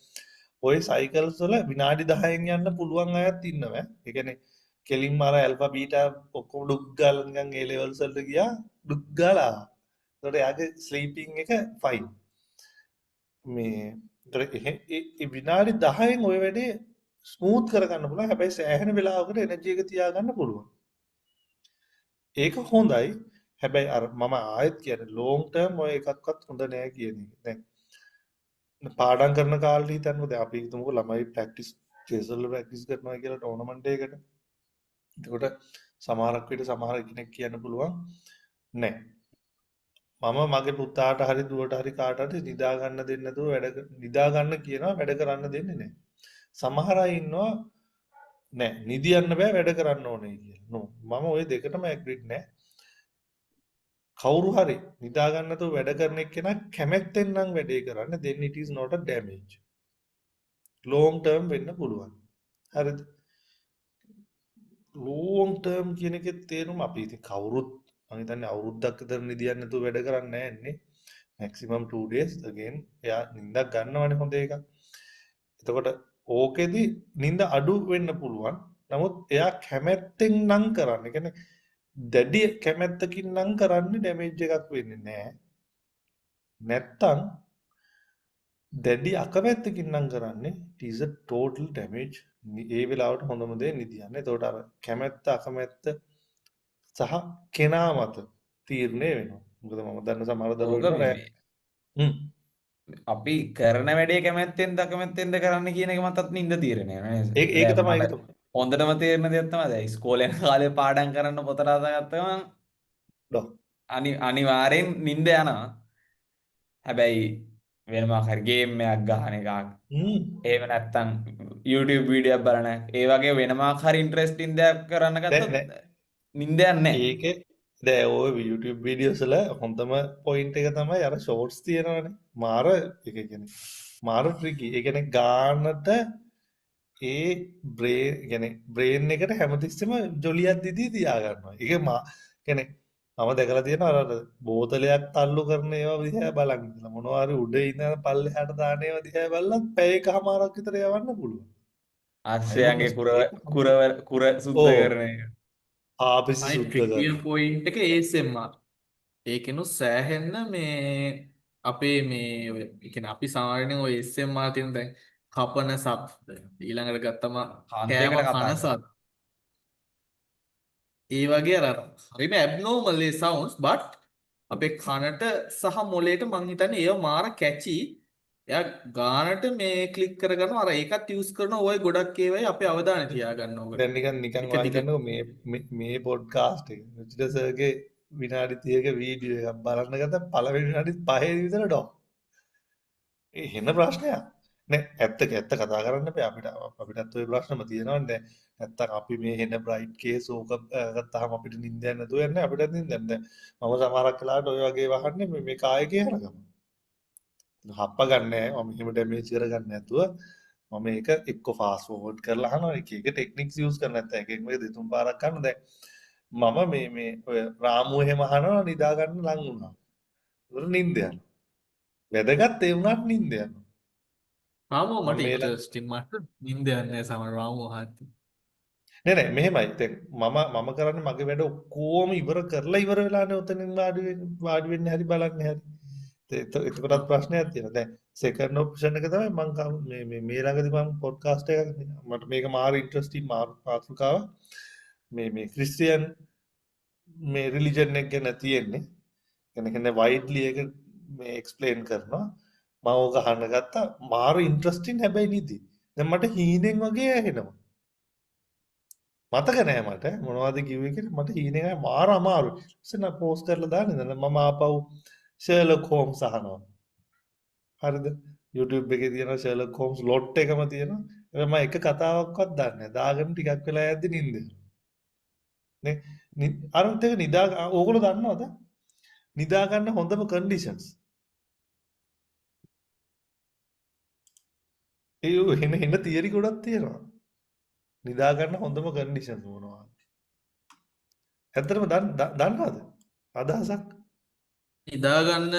ඔය සයිකල්ස් වල විනාඩි 10න් යන්න පුළුවන් අයත් ඉන්නවා. ඒ කියන්නේ කෙලින්ම අර ඇල්ෆා බීටා ඔක්කොම ඩුක් ගාලා නිකන් ඒ ලෙවල්ස් වලට ගියා ඩුක් ගාලා. ඒතකොට එයාගේ ස්ලීපින් එක ෆයින්. ඒ විනාඩි 10න් ඔය වැඩේ ස්මූත් කරගන්න පුළුවන්. හැබැයි සෑහෙන වෙලාවකට එනර්ජි එක තියාගන්න පුළුවන්. ඒක හොඳයි. හැබැයි අර මම ආයෙත් කියන්නේ ලොන්ග් ටර්ම් ඔය එකක්වත් හොඳ නෑ කියන එක. දැන් පාඩම් කරන කාලේ හිතන්නකෝ දැන් අපි හිතමුකෝ ළමයි ප්‍රැක්ටිස් චෙස් වල ප්‍රැක්ටිස් කරනවා කියලා ටෝර්නමන්ට් එකකට. එතකොට සමහරක් විට සමහර කෙනෙක් කියන්න පුළුවන් නෑ. මම මගේ පුතාට හරි දුවට හරි කාට හරි නිදා ගන්න දෙන්නේ නැතුව නිදා ගන්න කියනවා වැඩ කරන්න දෙන්නේ නෑ. සමහර අය ඉන්නවා නෑ නිදියන්න බෑ වැඩ කරන්න ඕනේ කියලා. නෝ මම ওই දෙකටම ඇග්‍රීඩ් නෑ. කවුරු හරි නිදා ගන්න නැතුව වැඩ කරන එක්කෙනා කැමැත්තෙන් නම් වැඩේ කරන්න then it is not a damage. long term වෙන්න පුළුවන්. හරිද? long term කියන එකේ තේරුම අපි ඉතින් කවුරුත් මම හිතන්නේ අවුරුද්දක් විතර නිදියන්න නැතුව වැඩ කරන්නේ නැන්නේ. maximum 2 days again එයා නිින්දක් ගන්නවනේ හොඳ එකක්. එතකොට ඕකෙදි නිින්ද අඩු වෙන්න පුළුවන්. නමුත් එයා කැමැත්තෙන් නම් කරන්නේ. කියන්නේ දැඩි කැමැත්තකින් නම් කරන්නේ ඩැමේජ් එකක් වෙන්නේ නැහැ. නැත්තම් දැඩි අකමැත්තකින් නම් කරන්නේ it is a total damage. ඒ වෙලාවට හොඳම දේ නිදියන්න. එතකොට අර කැමැත්ත අකමැත්ත සහ කෙනා මත තීරණය වෙනවා. මොකද මම දන්න සමහර දරුවෝ අපි කරන වැඩේ කැමැත්තෙන්ද අකමැත්තෙන්ද කරන්න කියන එක මතත් නින්ද තීරණය නේද? ඒක තමයි හොඳටම තේරෙන දෙයක් තමයි දැන් ඉස්කෝලේ යන කාලේ පාඩම් කරන්න පොත දාගත්තම අනිවාර්යෙන් නින්ද යනවා. හැබැයි වෙනම හරි ගේම් එකක් ගහන එකක් එහෙම නැත්තම් YouTube වීඩියෝක් බලන ඒ වගේ වෙනම හරි ඉන්ටරෙස්ටිං දෙයක් කරන්න ගත්තොත් නිින්ද යන්නේ ඒකේ දැන් ඔය YouTube වීඩියෝස් වල හොඳම පොයින්ට් එක තමයි අර ෂෝට්ස් තියෙනවනේ. මාර ඒක කියන්නේ මාර ට්‍රිකි. ඒ කියන්නේ ගානට ඒ බ්‍රේන් එකට හැමතිස්සෙම ජොලියක් දිදී තියා ගන්නවා. ඒක කියන්නේ මම දැකලා තියෙනවා අර බෝතලයක් තල්ලු කරන ඒවා දිහා බලන් ඉඳලා මොනවා හරි උඩ ඉඳන් පල්ලෙහාට දාන ඒවා දිහා බලලා පැය එකමාරක් විතර යවන්න පුළුවන්. අශ්වයන්ගේ කුර සුද්ධ ඕ කරන එක. ආපිසි අයි සුද්ධ ට්‍රිකිය කරන. පොයින්ට් එක ASMR. ඒකෙනුත් සෑහෙන්න මේ අපේ මේ ඔය ඒ කියන්නේ අපි සාමාන්‍යයෙන් ඔය ASMR තියෙන දැන් කපන සද්ද ඊළඟට ගත්තම කෑම අන්තයකට කතා කන කරනවා. සද්ද ඒ වගේ අර හරිම ඇබ්නෝමල් ඒ සවුන්ඩ්ස් බට් අපේ කනට සහ මොළයට මං හිතන්නේ ඒව මාර කැචි. එයා ගානට මේ ක්ලික් කරගන්නවා අර ඒකත් යූස් කරනවා ඔය ගොඩක් ඒවායි අපේ අවධානය තියාගන්න ඕකට. දැන් නිකන් එක ඔයා දිගට හිතන්නකෝ මේ පොඩ්කාස්ට් එක රුචිර සර්ගේ විනාඩි 30ක වීඩියෝ එකක් බලන්න ගත්තා පළවෙනි විනාඩි 5 විතර ඩො. ඒ හෙන ප්‍රශ්නයක්. නේ ඇත්ත කතා කරන්න බෑ අපිටත් ওই ප්‍රශ්නම තියෙනවනේ දැන් නැත්තම් අපි මේ හෙන බ්‍රයිට් කේස් ඕක ගත්තාම අපිට නිින්ද යන්නේ නැතුව යන්නේ අපිටත් නිින්ද යන්නේ. මම සමහරක් වෙලාවට ඔය වගේ වහන්නේ මේ කායකේ හරගම. හප්ප ගන්නෑ මම එහෙම ඩැමේජ් කරගන්න නැතුව මම මේක එක්ක ෆාස්ට් ෆෝවර්ඩ් කරලා අහනවා එක ටෙක්නික්ස් යූස් කරලා නැත්නම් එකෙන් මේක දෙතුන් පාරක් ගන්න දැන් මම මේ ඔය රාමු එහෙම අහනවා නිදා ගන්න ලං වුණා. ඒතර නිින්ද යනවා. වැදගත් ඒ වුණාට නිින්ද යනවා. රාමෝ මම මට මේලා ඉන්ටරෙස්ටිං මට නින්ද යන්නේ සමහර රාමෝ අහද්දි. නෑ මෙහෙමයි දැන් මම කරන්නේ මගේ වැඩ ඔක්කොම ඉවර කරලා ඉවර වෙලානේ උතනින් වාඩි වෙන්නේ හරි බලන්නේ හරි. එතකොටත් ප්‍රශ්නයක් තියෙනවා. දැන් සෙකන්ඩ් ඔප්ෂන් එක තමයි මේ ළඟදී මම පොඩ්කාස්ට් එකක් මට මේක මාර ඉන්ටරෙස්ටිං මාතෘකාව මේ ක්‍රිස්තියන් මේ රිලිජන් එක ගැන තියෙන්නේ. කියන්නේ වයිඩ්ලි එක මේ එක්ස්ප්ලেইন කරනවා. මම ඕක අහන්න ගත්තා. මාර ඉන්ටරෙස්ටිං හැබැයි නිදි. දැන් මට හීනෙන් වගේ ඇහෙනවා. මතක නෑ මට මොනවද කිව්වේ කියලා මට හීනෙන් මාර අමාරුයි. ඉතින් මම පෝස්ට් කරලා දාන්නේ දැන් මම ආපහු ෂර්ලොක් හෝම්ස් අහනවා. හරිද? YouTube එකේ තියෙන ෂර්ලොක් හෝම්ස් ලොට් එකම තියෙනවා. හැබැයි මම එක කතාවක්වත් දන්නේ නැහැ. දාගෙන ටිකක් වෙලා යද්දි නිින්ද යනවා. නේ අරුත් එක ඕගොල්ලෝ දන්නවද? නිදා ගන්න හොඳම කන්ඩිෂන්ස්. ඒ හෙන තියරි ගොඩක් තියෙනවා. නිදා ගන්න හොඳම කන්ඩිෂන්ස් මොනවද? ඇත්තටම දන්නවද? අදහසක්? නිදාගන්න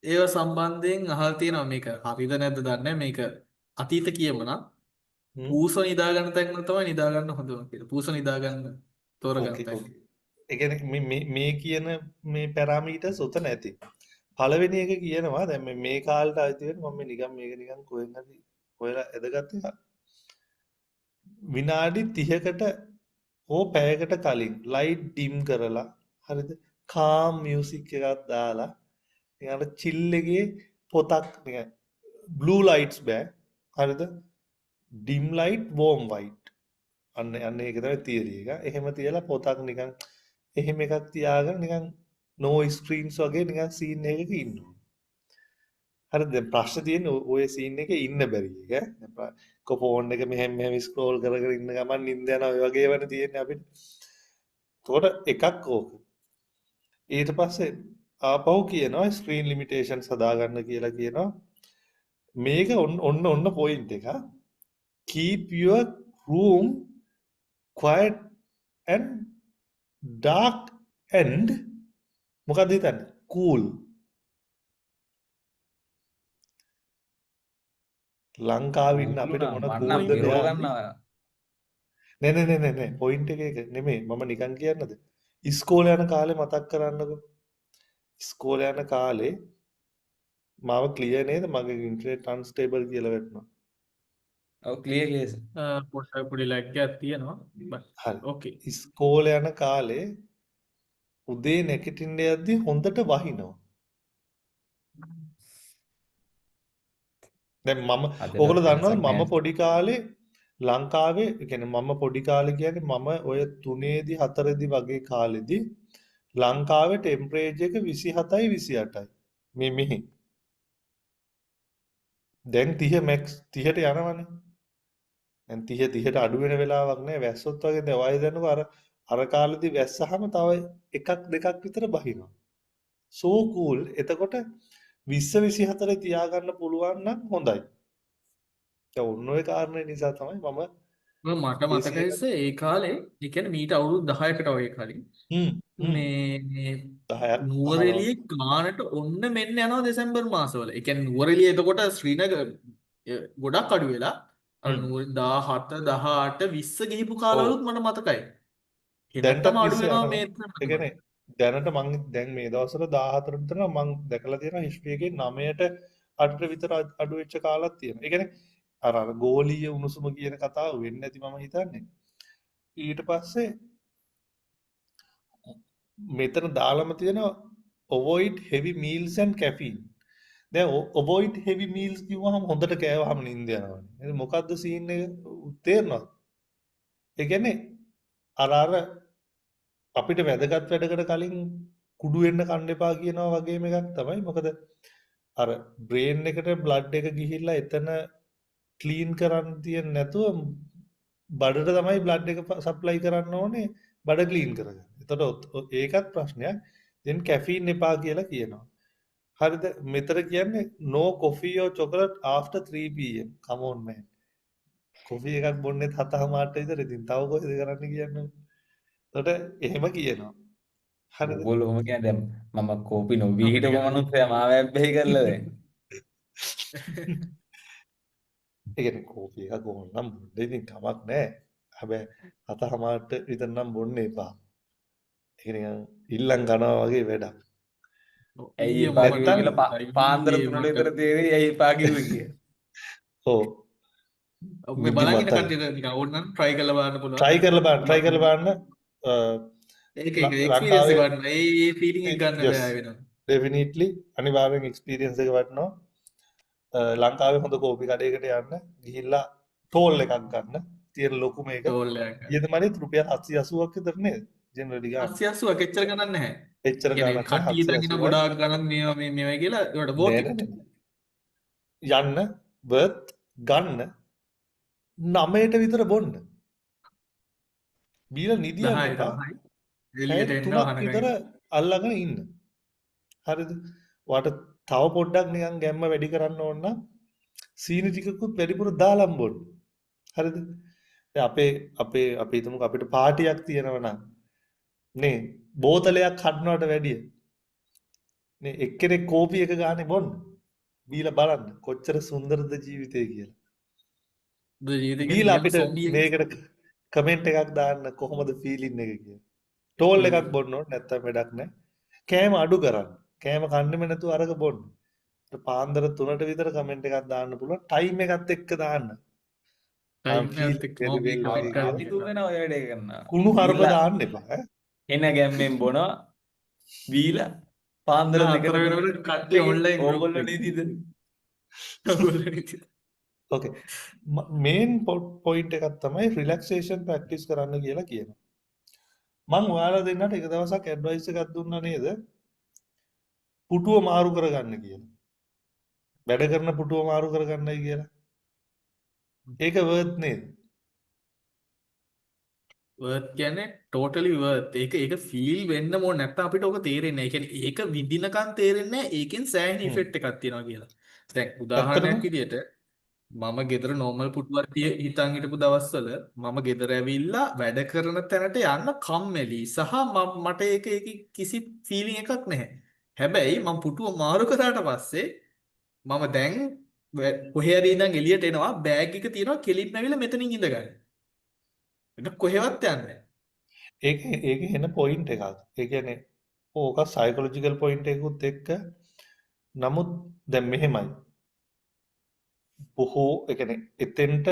ඒව සම්බන්ධයෙන් අහලා තියෙනවා මේක හරිද නැද්ද දන්නේ නැහැ. මේක අතීත කියමන හ්ම්. පූස නිදාගන්න තැන තමයි නිදාගන්න හොඳම කියලා. පූස නිදාගන්න තෝරගන්න ඕකේ තැන. ඕකේ. ඒ කියන්නේ මේ කියන මේ පැරාමීටර්ස් උතන ඇති. පළවෙනි එක කියනවා දැන් මේ කාලේට ආйти වෙන මම මේක නිකන් කොහෙන් හරි හොයලා ඇදගත්ත එකක්. විනාඩි 30කට හෝ පැයකට කලින් ලයිට් ඩිම් කරලා හරිද? කාම් මියුසික් එකක් දාලා නිකන් චිල් එකේ පොතක් නිකන් බ්ලූ ලයිට්ස් බෑ. හරිද? Dim light worm white. අන්න ඒක තමයි තියරි එක. එහෙම තියලා පොතක් නිකන් එහෙම එකක් තියාගෙන නිකන් නෝයිස් ස්ක්‍රීන්ස් වගේ නිකන් සීන් එකක ඉන්නවා. හරිද? දැන් ප්‍රශ්නේ තියෙන්නේ ඔය සීන් එකේ ඉන්න බැරි එක. දැන් ෆෝන් එක මෙහෙම ස්ක්‍රෝල් කරගෙන ඉන්න ගමන් නිින්ද යනවා ඔය වගේ වෙන තියෙන්නේ අපිට. එතකොට එකක් ඕක. ඊට පස්සේ ආපහු කියනවා ස්ක්‍රීන් ලිමිටේෂන්ස් හදාගන්න කියලා කියනවා. මේක ඔන්න පොයින්ට් එක. keep your room quiet and dark and මොකක්ද හිතන්නේ? cool. ලංකාවේ ඉන්න අපිට මොන මන්න coolද පිරව දෙයක්? ගන්නවා. නෑ පොයින්ට් එක ඒක නෙමෙයි මම නිකන් කියන්නද ඉස්කෝලේ යන කාලේ මතක් කරන්නකෝ ඉස්කෝලේ යන කාලේ මාව ක්ලියර් නේද මගේ ඉන්ටර්නෙට් අන්ස්ටේබල් කියලා වැටුණා ඔව් ක්ලියර් කේස්. පොඩ්ඩක් පොඩි ලැග් එකක් තියෙනවා. හරි ඕකේ. ඉස්කෝලේ යන කාලේ උදේ නැගිටින්න යද්දි හොඳට වහිනවා දැන් මම ඔයගොල්ලෝ දන්නවද මම පොඩි කාලේ ලංකාවේ ඒ කියන්නේ මම පොඩි කාලේ කියන්නේ මම ඔය 3 දී 4 දී වගේ කාලෙදී ලංකාවේ ටෙම්පරේචර් එක 27යි 28යි මේ මෙහි දැන් 30 මැක්ස් 30ට යනවනේ දැන් 30ට අඩු වෙන වෙලාවක් නෑ වැස්සොත් වගේ දැන් වය දන්නකො අර අර කාලෙදි වැස්සහම තව එකක් දෙකක් විතර බහිනවා. so cool. එතකොට 20 24 තියාගන්න පුළුවන් නම් හොඳයි. දැන් ඔන්න ඔය කාරණේ නිසා තමයි මම මට මතකයි දේශීය ඒ කාලේ ඒ කියන්නේ මීට අවුරුදු 10කට වගේ කලින් හ්ම් මේ 10ක් 15ක් නුවරඑළියේ ගානට ඔන්න මෙන්න යනවා දෙසැම්බර් මාසවල. ඒ කියන්නේ නුවරඑළිය එතකොට ශ්‍රීනගර ගොඩක් අඩු වෙලා අර හ්ම් නුවර 17 18 20 ගිහිපු ඔව් කාලවලුත් මට මතකයි. හෙනත්තම දැන්ටත් අඩු 20 වෙනවා යනවා. මේ ඒ තරමටම. කියන්නේ දැනට මං දැන් මේ දවස්වල 14 විතර මං දැකලා තියෙනවා හිස්ටරි එකේ 9ට 8ට විතර අඩු වෙච්ච කාලක් තියෙනවා. ඒ කියන්නේ අර ගෝලීය උණුසුම කියන කතාව වෙන්නේ නැති මම හිතන්නේ. ඊට පස්සේ මෙතන දාලම තියෙනවා avoid heavy meals and caffeine. දැන් avoid heavy meals කිව්වහම හොඳට කෑවහම නිින්ද යනවානේ. එහෙනම් මොකද්ද සීන් එක තේරෙනවද? ඒ කියන්නේ අර අපිට වැදගත් වැඩකට කලින් කුඩු වෙන්න කන්න එපා කියනවා වගේම එකක් තමයි. මොකද අර බ්‍රේන් එකට බ්ලඩ් එක ගිහිල්ලා එතන ක්ලීන් කරන්න තියෙන්නේ නැතුව බඩට තමයි බ්ලඩ් එක සප්ලයි කරන්න ඕනේ බඩ ක්ලීන් කරගන්න. එතකොට ඒකත් ප්‍රශ්නයක්. then කැෆීන් එපා කියලා කියනවා. හරිද? මෙතන කියන්නේ no coffee or chocolate after 3 pm. come on man. Coffee එකක් බොන්නේ 7:00 විතර ඉතින් තව කොහෙද කරන්න කියන්නේ? එතකොට එහෙම කියනවා. හරිද? ඕගොල්ලෝ කොහොම කියන්නේ දැන් මම කෝපි නොබී හිටපු මනුස්සයා මාව ඇබ්බැහි කරලා දැන්. ඒ කියන්නේ කෝපි එකක් ඕන නම් බොන්න ඉතින් කමක් නැහැ. හැබැයි 7:00 විතර නම් බොන්න එපා. ඒක නිකන් ඉල්ලන් කනවා වගේ වැඩක්. ඇයි ඊයේ එපා මම කිව්වේ කියලා පාන්දර ඊයේ 3 මට විතර තේරෙයි ඇයි එපා කිව්වේ කියලා. ඔව්. මේ බලන්න නිදිමතයි. කට්ටියට නිකන් ඕනනම් try කරලා බලන්න පුළුවන්. try කරලා බලන්න. ඒක experience ලංකාවේ එක ගන්න. ඒ feeling එක ගන්න yes බෑ වෙනවා. definitely අනිවාර්යෙන් experience එක වටනවා. ලංකාවේ හොඳ කෝපි කඩේකට යන්න ගිහිල්ලා ටෝල් එකක් ගන්න. තියෙන ලොකුම එක. ටෝල් එකක්. ඊට මනේ රුපියල් 780ක් විතර නේද? ජෙනරලි ගන්න. 780ක් එච්චර ගණන් නැහැ. එච්චර කියන්නේ ගණන් කට්ටිය නැහැ දකින්න 780යි. ගොඩාක් ගණන් මේවා කියලා ඒකට නෑ worth නෑ it. නෑ. යන්න worth ගන්න 9ට විතර බොන්න. බීලා නිදියන්න 10 එපා. 10 එළියට එන්න 3ක් අහන විතර අල්ලගෙන ඉන්න. හරිද? ඔයාට තව පොඩ්ඩක් නිකන් ගැම්ම වැඩි කරන්න ඕන නම් සීනි ටිකකුත් වැඩිපුර දාලම් බොන්න. හරිද? දැන් අපේ හිතමුකෝ අපිට පාටියක් තියෙනවා නම් නේ බෝතලයක් හදනවට වැඩිය නේ එක්කෙනෙක් කෝපි එක ගානේ බොන්න. බීලා බලන්න කොච්චර සුන්දරද ජීවිතේ කියලා. ජීවිතේ බීලා කියන්නේ අපිට zombie එක මේකට කමෙන්ට් එකක් දාන්න කොහොමද ෆීලින් එක කියලා. ටෝල් එකක් බොන්න ඕන නැත්තම් වැඩක් නැහැ. කෑම අඩු කරන්න. කෑම කන්නෙම නැතුව අරක බොන්න. පාන්දර 3ට විතර කමෙන්ට් එකක් දාන්න පුළුවන්. ටයිම් එකත් එක්ක දාන්න. I'm time feeling එකත් එක්ක very මම well comment වගේ කරලා කියලා. ඉතුරු වෙන ඔය වැඩේ කරනවා. කුණු හරප බීලා දාන්න එපා ඈ. එන ගැම්මෙන් බොනවා බීලා පාන්දර අතර 2ට වෙනකොට කට්ටිය online group ඕගොල්ලෝ එක. නීතිද? ඔයගොල්ලෝ ඉතින් ඕකේ. මේන් පොයින්ට් එකක් තමයි රිලැක්සේෂන් ප්‍රැක්ටිස් කරන්න කියලා කියනවා. මං ඔයාලා දෙන්නට එක දවසක් ඇඩ්වයිස් එකක් දුන්නා නේද? පුටුව මාරු කරගන්න කියලා. වැඩ කරන පුටුව මාරු කරගන්නයි කියලා. ඒක වර්ත් නේද? worth කියන්නේ totally worth. ඒක feel වෙන්න ඕන නැත්නම් අපිට ඕක තේරෙන්නේ නැහැ. ඒ කියන්නේ ඒක විඳිනකන් තේරෙන්නේ නැහැ. ඒකෙන් සෑහෙන හ්ම්. effect එකක් තියෙනවා කියලා. දැන් ඇත්තටම උදාහරණයක් විදියට මම ගෙදර normal පුටුවක් හිටන් හිටපු දවස්වල මම ගෙදර ඇවිල්ලා වැඩ කරන තැනට යන්න කම්මැලි සහ මට ඒක කිසි feeling එකක් නැහැ. හැබැයි මම පුටුව මාරු කරාට පස්සේ මම දැන් කොහේ හරි ඉඳන් එළියට එනවා බෑග් එක තියනවා කෙලින්ම ඇවිල්ලා මෙතනින් ඉඳ ගන්න. ඒක කොහෙවත් යන්නේ නැහැ. ඒක එන පොයින්ට් එකක්. ඒ කියන්නේ ඕක සයිකොලොජිකල් පොයින්ට් එකකුත් එක්ක නමුත් දැන් මෙහෙමයි. බොහෝ ඒ කියන්නේ එතෙන්ට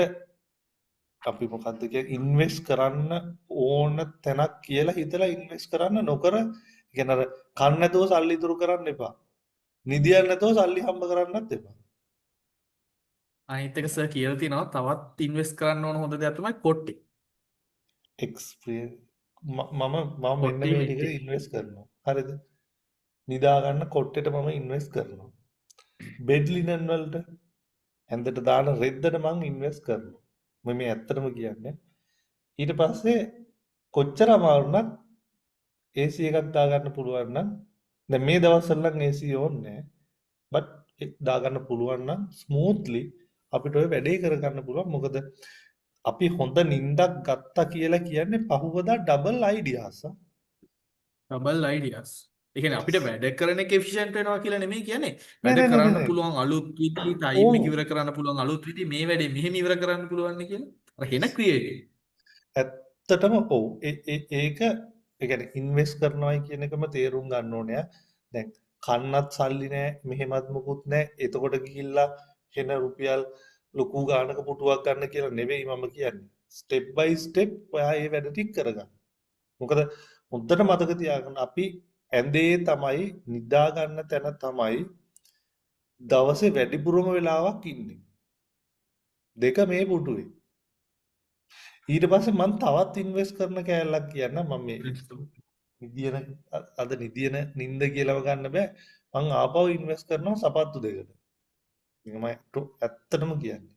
අපි මොකද්ද කියන්නේ ඉන්වෙස්ට් කරන්න ඕන තැනක් කියලා හිතලා ඉන්වෙස්ට් කරන්න නොකර ඒ කියන්නේ අර කන්න නැතුව සල්ලි ඉතුරු කරන්න එපා. නිදියන්න නැතුව සල්ලි හම්බ කරන්නත් එපා. අනිත් එක සර් කියලා තිනවා තවත් ඉන්වෙස්ට් කරන්න ඕන හොඳ දෙයක් තමයි කොට්ටේ. එක්ස්පීරියන්ස් මම මෙන්න කොට්ටේ මේ මෙට්ටේ. ටිකට ඉන්වෙස්ට් කරනවා. හරිද? නිදා ගන්න කොට්ටෙට මම ඉන්වෙස්ට් කරනවා. බෙඩ් ලිනන් වලට ඇඳට දාන රෙද්දට මං ඉන්වෙස්ට් කරනවා. මම මේ ඇත්තටම කියන්නේ. ඊට පස්සේ කොච්චර අමාරු නම් AC එකක් දාගන්න පුළුවන් නම් දැන් මේ දවස්වල නම් AC ඕනේ නැහැ. බට් දාගන්න පුළුවන් නම් ස්මූත්ලි අපිට ඔය වැඩේ කරගන්න පුළුවන්. මොකද අපි හොඳ නිින්දක් ගත්තා කියලා කියන්නේ පහුවදා ඩබල් අයිඩියාස්. Double ideas. ඒ කියන්නේ අපිට වැඩ කරන එක එෆිෂන්ට් වෙනවා කියලා නෙමෙයි කියන්නේ. නෑ වැඩ නෑ නෑ කරන්න නෑ. පුළුවන් අලුත් විදි ටයිම් එක ඔව්. ඉවර කරන්න පුළුවන් අලුත් විදි මේ වැඩේ මෙහෙම ඉවර කරන්න පුළුවන් නේ කියලා. අර හෙන ක්‍රියේටිව්. ඇත්තටම ඔව්. ඒක ඒ කියන්නේ ඉන්වෙස්ට් කරනවායි කියන එකම තේරුම් ගන්න ඕනේ. දැන් කන්නත් සල්ලි නෑ, මෙහෙමත් මොකුත් නෑ. එතකොට ගිහිල්ලා හෙන රුපියල් ලොකු ගාණක පුටුවක් ගන්න කියලා නෙවෙයි මම කියන්නේ. ස්ටෙප් බයි ස්ටෙප් ඔයා මේ වැඩ ටික කරගන්න. මොකද හොඳට මතක තියාගන්න අපි ඇඳේ තමයි නිදා ගන්න තැන තමයි දවසේ වැඩිපුරම වෙලාවක් ඉන්නේ. දෙක මේ පුටුවේ. ඊට පස්සේ මම තවත් ඉන්වෙස්ට් කරන කෑල්ලක් කියන්න මම මේ නිදියන අද නිදියන නිින්ද කියලාම ගන්න බෑ. මං ආපහු ඉන්වෙස්ට් කරනවා සපත්තු දෙකට. මම ඇත්තටම කියන්නේ.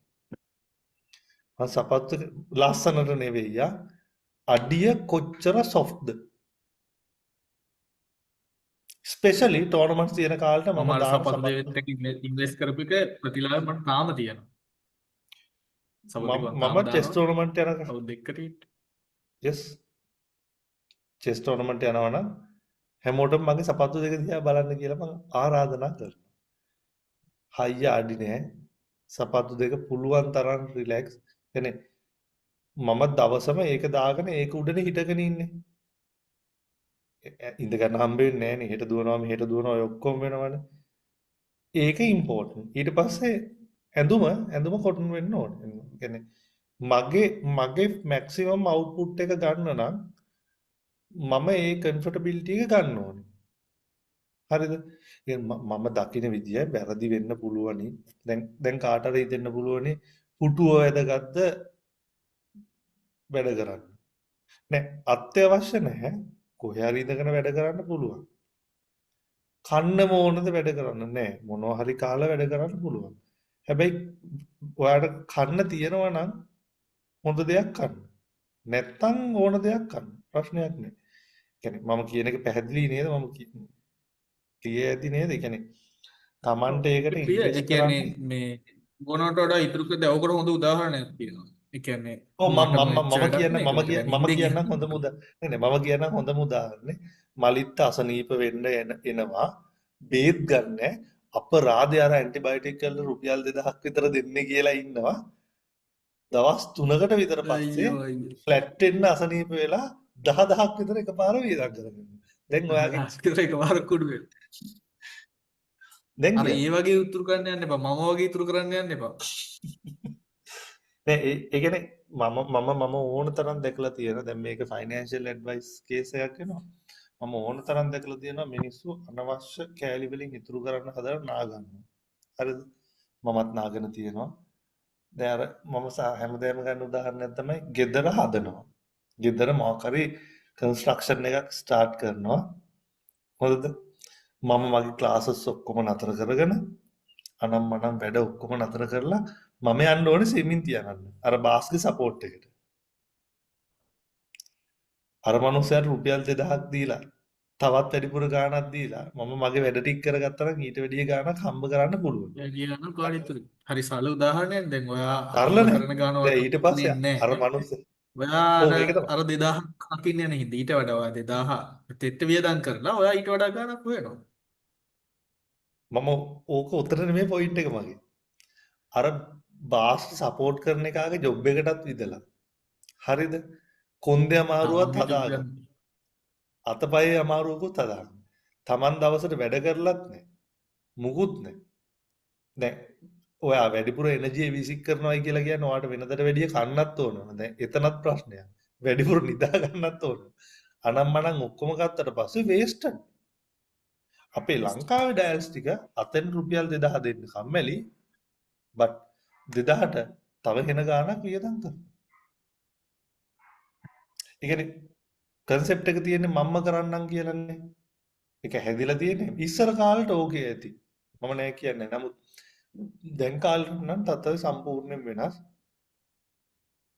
මම සපත්තු ලස්සනට නෙවෙයි අඩිය කොච්චර සොෆ්ට්ද. ස්පෙෂලි ටෝර්නමන්ට්ස් තියෙන කාලේට මම මම අර දාන සපත්තු සපත්තු දෙකත් එක්ක ඉන්වෙස්ට් කරපු එක ප්‍රතිලාභ මට තාම තියෙනවා. සපත්තු දෙකක් තාම මම චෙස් දානවා. ටෝර්නමන්ට් යන අවුරුදු දෙකකට ඊට. yes චෙස් ටෝර්නමන්ට් යනවා නම් හැමෝටම මගේ සපත්තු දෙක දිහා බලන්න කියලා මම ආරාධනා කරනවා. හයිය අඩි නෑ. සපත්තු දෙක පුළුවන් තරම් රිලැක්ස්. يعني මම දවසම ඒක දාගෙන ඒක උඩනේ හිටගෙන ඉන්නේ. ඉඳ ගන්න හම්බෙන්නේ නෑනේ. හෙට දුවනවා මෙහෙට දුවනවා ඔය ඔක්කොම වෙනවනේ. ඒක ඉම්පෝටන්ට්. ඊට පස්සේ ඇඳුම කොටන් වෙන්න ඕනේ. يعني මගේ මැක්සිමම් අවුට්පුට් එක ගන්න නම් මම ඒ කම්ෆර්ටබිලිටි එක ගන්න ඕනේ. හරිද? මම දකින විදිය වැරදි වෙන්න පුළුවනි. දැන් කාට හරි හිතෙන්න පුළුවනි පුටුව වැදගත්ද වැඩ කරන්න. නෑ අත්‍යවශ්‍ය නැහැ. කොහේ හරි ඉඳගෙන වැඩ කරන්න පුළුවන්. කන්නම ඕනද වැඩ කරන්න නෑ. මොනවා හරි කාලා වැඩ කරන්න පුළුවන්. හැබැයි ඔයාට කන්න තියෙනවා නම් හොඳ දෙයක් කන්න. නැත්තම් ඕන දෙයක් කන්න. ප්‍රශ්නයක් නෑ. කියන්නේ මම කියන එක පැහැදිලි නේද? මම ක්ලියර් ඇති නේද? ඒ කියන්නේ Tamante ඒකට ක්ලියර්. ඒ ඉන්වෙස්ට් කියන්නේ කරන්න. මේ ගුණවට වඩා ඉතුරු කර දවකට හොඳ උදාහරණයක් තියෙනවා. ඒ කියන්නේ ඔව් මටම මම එච්චර එකක් කියන්න නෑ. මම ඒක දැන් ඉන්නේ කියන්නම් හොඳම මම කියන්නම් හොඳම උදාහරණේ මලිත් අසනීප වෙන්න එනවා බේත් ගන්න අපරාධය අර ඇන්ටිබයොටික් කරලා රුපියල් 2000ක් විතර දෙන්නේ කියලා ඉන්නවා දවස් 3කට විතර පස්සේ අයියෝ අයියෝ. ෆ්ලැට් වෙන්න අසනීප වෙලා 10000ක් විතර එකපාර වියදම් කරගන්න. දැන් ඔයාගේ විතර එකපාර කුඩු වෙන. දැන් අර ඒ වගේ උතුරු කරන්න යන්න එපා. මම වගේ ඉතුරු කරන්න යන්න එපා. නෑ ඒ කියන්නේ මම ඕන තරම් දැකලා තියෙන දැන් මේක ෆයිනෑන්ෂල් ඇඩ්වයිස් කේස් එකක් වෙනවා. මම ඕන තරම් දැකලා තියෙනවා මිනිස්සු අනවශ්‍ය කෑලි වලින් ඉතුරු කරන්න හදලා නාගන්නවා. හරිද? මමත් නාගෙන තියෙනවා. දැන් අර මම හැමදේම ගන්න උදාහරණයක් තමයි ගෙදර හදනවා. ගෙදර මොකක් හරි කන්ස්ට්‍රක්ෂන් එකක් ස්ටාර්ට් කරනවා. හරිද? මම මගේ ක්ලාසස් ඔක්කොම නතර කරගෙන අනම්මනම් වැඩ ඔක්කොම නතර කරලා මම යන්න ඕනේ ස්විමින් තියාගන්න. අර බාස්ගේ සපෝට් එකට. අර මනුස්සයාට රුපියල් 2000ක් දීලා තවත් වැඩිපුර ගාණක් දීලා මම මගේ වැඩ ටික කරගත්තා නම් ඊට වැඩිය ගාණක් හම්බ කරන්න පුළුවන්. ඒ කියනවා කාට ඉතුරු. හරි සරල උදාහරණයක්. දැන් ඔයා සරල හම්බ නෑ. කරන ගාන දැන් ඊට වලට පස්සේ ඉන්නේ අර නැහැ. මනුස්ස ඔයා ඔව් ඒක තමයි. අර 2000ක් අකින්න යන හින්දා ඊට වඩා ඔයා 2000 තෙත්ත වියදම් කරලා ඔයා ඊට වඩා ගාණක් හොයනවා. මම ඕක උතර නෙමෙයි පොයින්ට් එක මගේ. අර බාස් සපෝට් කරන එකාගේ ජොබ් එකටත් විදලා. හරිද? කොන්දේ අමාරුවත් තාම ජොබ් හදාගන්න. එක අතපයේ අමාරුවකුත් හදාගන්න. Taman දවසට වැඩ කරලත් නෑ. මුකුත් නෑ. දැන් ඔයා වැඩිපුර එනර්ජි විසික් කරනවායි කියලා කියන්නේ ඔයාට වෙනදට වැඩිය කන්නත් ඕන. දැන් එතනත් ප්‍රශ්නයක්. වැඩිපුර නිදා ගන්නත් ඕන. අනම්මනම් ඔක්කොම ගත්තට පස්සේ වේස්ට්. අපේ ලංකාවේ ඩයල්ස් ටික අතෙන් රුපියල් 2000 දෙන්න කම්මැලි. බට් 2000ට තව හෙන ගාණක් වියදම් කරනවා. ඒ කියන්නේ කන්සෙප්ට් එක තියෙන්නේ මම්ම කරන්නම් කියලානේ. ඒක හැදිලා තියෙන්නේ ඉස්සර කාලේට ඕකේ ඇති. මම නෑ කියන්නේ. නමුත් දැන් කාලේ නම් තත්ත්වය සම්පූර්ණයෙන් වෙනස්.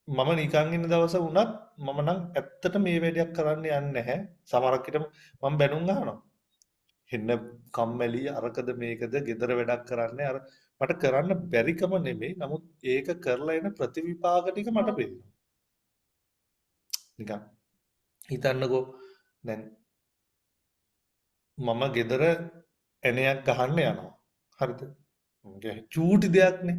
මම නිකන් ඉන්න දවස වුණත් මම නම් ඇත්තට මේ වැඩක් කරන්න යන්නේ නැහැ. සමහරක් විට මම බැනුම් අහනවා. හෙන්න කම්මැලි අරකද මේකද gedara වැඩක් කරන්නේ අර මට කරන්න බැරිකම නෙමෙයි. නමුත් ඒක කරලා එන ප්‍රතිවිපාක ටික මට පේනවා. නිකන් හිතන්නකෝ දැන් මම gedara එනයක් ගහන්න යනවා. හරිද? චූටි දෙයක්නේ.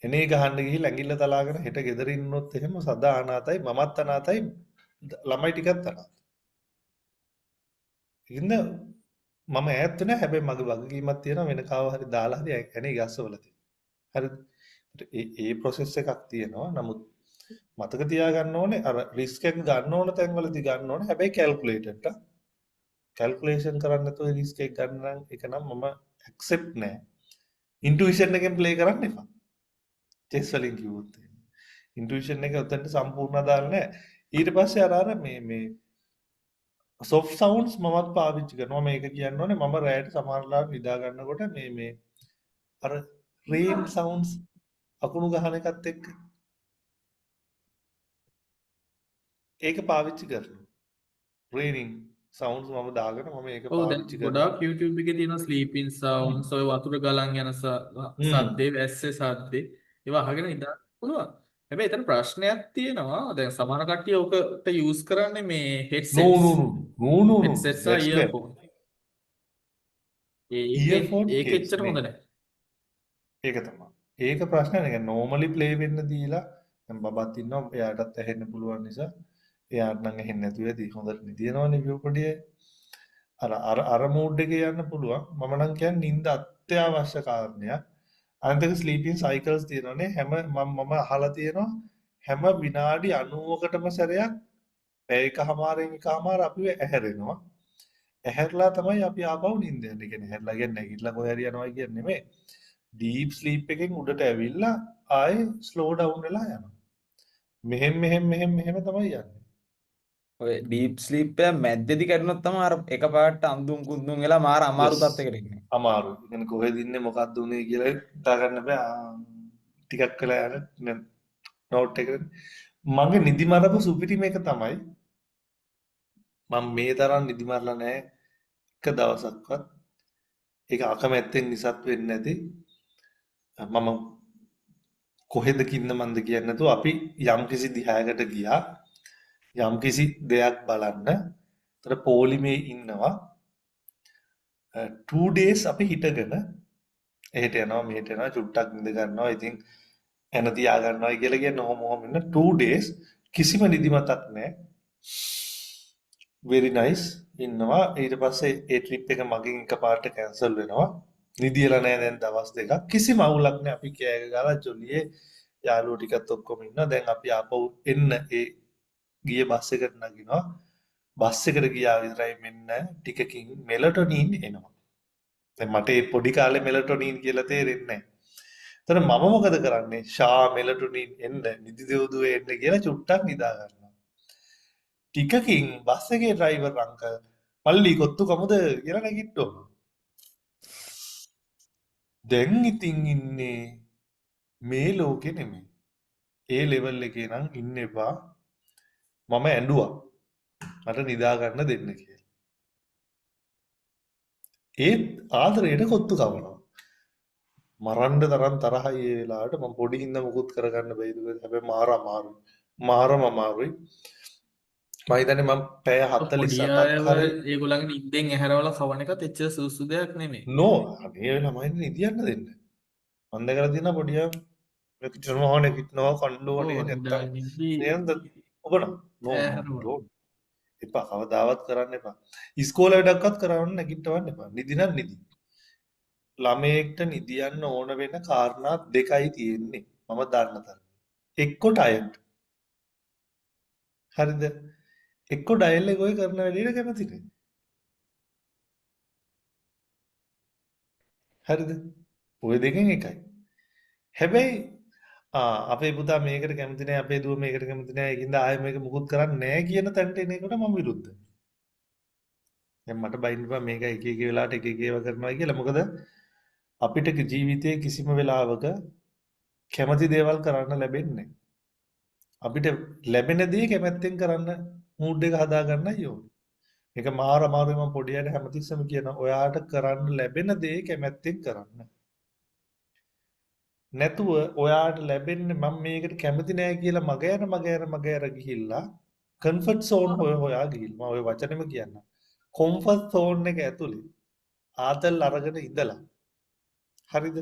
එනේ ගහන්න ගිහිල්ලා ඇඟිල්ල තලාගෙන හෙට ගෙදර ඉන්නොත් එහෙම සදා අනාතයි මමත් අනාතයි ළමයි ටිකත් අනාතයි. ඉන්න මම ඈත් වෙන හැබැයි මගේ වගකීමක් තියෙනවා වෙන කාව හරි දාලා හරි ඇනේ ගස්සවල තියෙන. හරිද? ඒ process එකක් තියෙනවා. නමුත් මතක තියාගන්න ඕනේ අර රිස්ක් එක ගන්න ඕන තැන්වලදී ගන්න ඕනේ. හැබැයි calculated calculation කරන්න නැතුව රිස්ක් එක ගන්න නම් ඒක නම් මම accept නෑ. intuition එකෙන් play කරන්න එපා. චෙස් වලින් කිව්වොත් ඉන්ටුයිෂන් එක උතන්ට සම්පූර්ණ දාන්න නැහැ. ඊට පස්සේ අර මේ soft sounds මමත් පාවිච්චි කරනවා. මේක කියන්න ඕනේ මම රැයට සමහරලාට නිදා ගන්නකොට මේ අර rain sounds අකුණු ගහන එකත් එක්ක ඒක පාවිච්චි කරනවා. raining sounds මම දාගෙන මම ඒක ඔව් දැන් පාවිච්චි කරනවා. ගොඩාක් YouTube එකේ තියෙනවා sleeping sounds ඔය වතුර ගලන් යන සද්දේ වැස්සේ සද්දේ ඒවා අහගෙන ඉඳලා පුළුවන්. හැබැයි එතන ප්‍රශ්නයක් තියෙනවා. දැන් සමහර කට්ටිය ඔකට යූස් කරන්නේ මේ no headsets no headsets that's bad. earphone. earphone ඒක case එච්චර හොඳ නේ. නැහැ. ඒක තමයි. ඒක ප්‍රශ්නේ නේ. normally play වෙන්න දීලා දැන් බබත් ඉන්නවා. එයාටත් ඇහෙන්න පුළුවන් නිසා එයාට නම් ඇහෙන්නේ නැතුව ඇති. හොඳට නිදිනවනේ විවපොඩිය. අර මූඩ් එකේ යන්න පුළුවන්. මම නම් කියන්නේ නිින්ද අත්‍යවශ්‍ය කාරණයක්. අනිත් ස්ලීපින් සයිකල්ස් තියෙනවානේ. මම අහලා තියෙනවා හැම විනාඩි 90කටම සැරයක් පැය එකමාරෙන් එකමාර අපිව ඇහැරෙනවා. ඇහැරලා තමයි අපි ආපහු නිින්ද යන්නේ. කියන්නේ ඇහැරලා කියන්නේ නැගිටලා කොහේ හරි යනවා කියන්නේ නෙමෙයි. ඩීප් ස්ලීප් එකෙන් උඩට ඇවිල්ලා ආයේ ස්ලෝ ඩවුන් වෙලා යනවා. මෙහෙම තමයි යන්නේ. ඔය ඩීප් ස්ලීප් එක මැද්දේදී කැඩුණොත් තමයි අර එකපාරට අඳුම් කුඳුම් වෙලා මාර අමාරු Yes. තත්යකට එන්නේ. අමාරුයි. يعني කොහෙද ඉන්නේ මොකක්ද උනේ කියලා හිතා ගන්න බෑ. ටිකක් වෙලා යන නෝට් එක මගේ නිදි මරපු සුපිරිම එක තමයි මම මේ තරම් නිදි මරලා නැහැ එක දවසක්වත්. ඒක අකමැත්තෙන් නිසත් වෙන්නේ නැති. මම කොහෙද කින්න මන්ද කියන්නේ නැතුව අපි යම්කිසි දිහායකට ගියා. යම්කිසි දෙයක් බලන්න. ඒතර පොලිමේ ඉන්නවා. 2 days අපි හිටගෙන එහෙට යනවා මෙහෙට යනවා චුට්ටක් නිද ගන්නවා. ඉතින් එන තියා ගන්නවා කියලා කියන ඔහොම ඉන්න 2 days කිසිම නිදිමතක් නැහැ. very nice ඉන්නවා. ඊට පස්සේ ඒ ට්‍රිප් එක මගෙන් එකපාරට කැන්සල් වෙනවා. නිදියලා නැහැ දැන් දවස් දෙකක්. කිසිම අවුලක් නැහැ. අපි කෑග ගාලා ජොලියේ යාළුවෝ ටිකත් ඔක්කොම ඉන්නවා. දැන් අපි ආපහු එන්න ඒ ගිය බස් එකට නගිනවා. බස් එකට ගියා විතරයි මෙන්න ටිකකින් මෙලටොනින් එනවා. දැන් මට ඒ පොඩි කාලේ මෙලටොනින් කියලා තේරෙන්නේ නැහැ. එතන මම මොකද කරන්නේ? ෂා මෙලටොනින් එන්න නිදි දෙව්දුවේ එන්න කියලා චුට්ටක් නිදා ගන්නවා. ටිකකින් බස් එකේ ඩ්‍රයිවර් අංකල් මල්ලි කොත්තු කමුද කියලා නැගිට්ටෝනවා. දැන් ඉතින් ඉන්නේ මේ ලෝකෙ නෙමෙයි. ඒ ලෙවල් එකේ නම් ඉන්න එපා. මම ඇඬුවා. මට නිදා ගන්න දෙන්න කියලා. ඒත් ආදරයට කොත්තු කවනවා. මරන්න තරම් තරහයි ඒ වෙලාවට මම පොඩි හින්දා මුකුත් කරගන්න බැයිද හැබැයි මාරම අමාරුයි. මම හිතන්නේ මම පැය 47ක් හරි ඒගොල්ලන්ගේ නිින්දෙන් ඇහැරවලා කවන එකත් එච්චර සුසු දෙයක් නෙමෙයි. නෝ අනේ ළමයි නිදියන්න දෙන්න. මම දැකලා තියෙනවා පොඩියා නැගිටිනවා කණ්ඩෝනේ නැත්තම් නේද ඔබ නෝ එපා කවදාවත් කරන්න එපා. ඉස්කෝලේ වැඩක්වත් කරවන්න නැගිටවන්න එපා. නිදි නම් නිදි. ළමයෙක්ට නිදියන්න ඕන වෙන කාරණා දෙකයි තියෙන්නේ. මම දන්න තරම්. එක්ක ටයර්ඩ්. හරිද? එක්ක ඩයල් එක ඔය කරන වැඩේට කැමති නැහැ. හරිද? ඔය දෙකෙන් එකයි. හැබැයි අපේ පුතා මේකට කැමති නැහැ අපේ දුව මේකට කැමති නැහැ ඒකින්ද ආයෙ මේක මුකුත් කරන්නේ නැහැ කියන තැනට එන එකට මම විරුද්ධයි. දැන් මට බයින්න බෑ මේක එක එක වෙලාවට එක එක ඒවා කරනවා කියලා. මොකද අපිට ජීවිතයේ කිසිම වෙලාවක කැමති දේවල් කරන්න ලැබෙන්නේ නැහැ. අපිට ලැබෙන දේ කැමැත්තෙන් කරන්න මූඩ් එක හදා ගන්නයි ඕනේ. මේක මාර අමාරුයි මම පොඩි අයට හැමතිස්සෙම කියනවා. ඔයාට කරන්න ලැබෙන දේ කැමැත්තෙන් කරන්න. නැතුව ඔයාට ලැබෙන්නේ මම මේකට කැමති නෑ කියලා මග ඇර ගිහිල්ලා කම්ෆර්ට් සෝන් හොයා ගිහින් මම ওই වචනෙම කියන්න. කොම්ෆර්ට් සෝන් එක ඇතුලේ ආතල් අරගෙන ඉඳලා හරිද?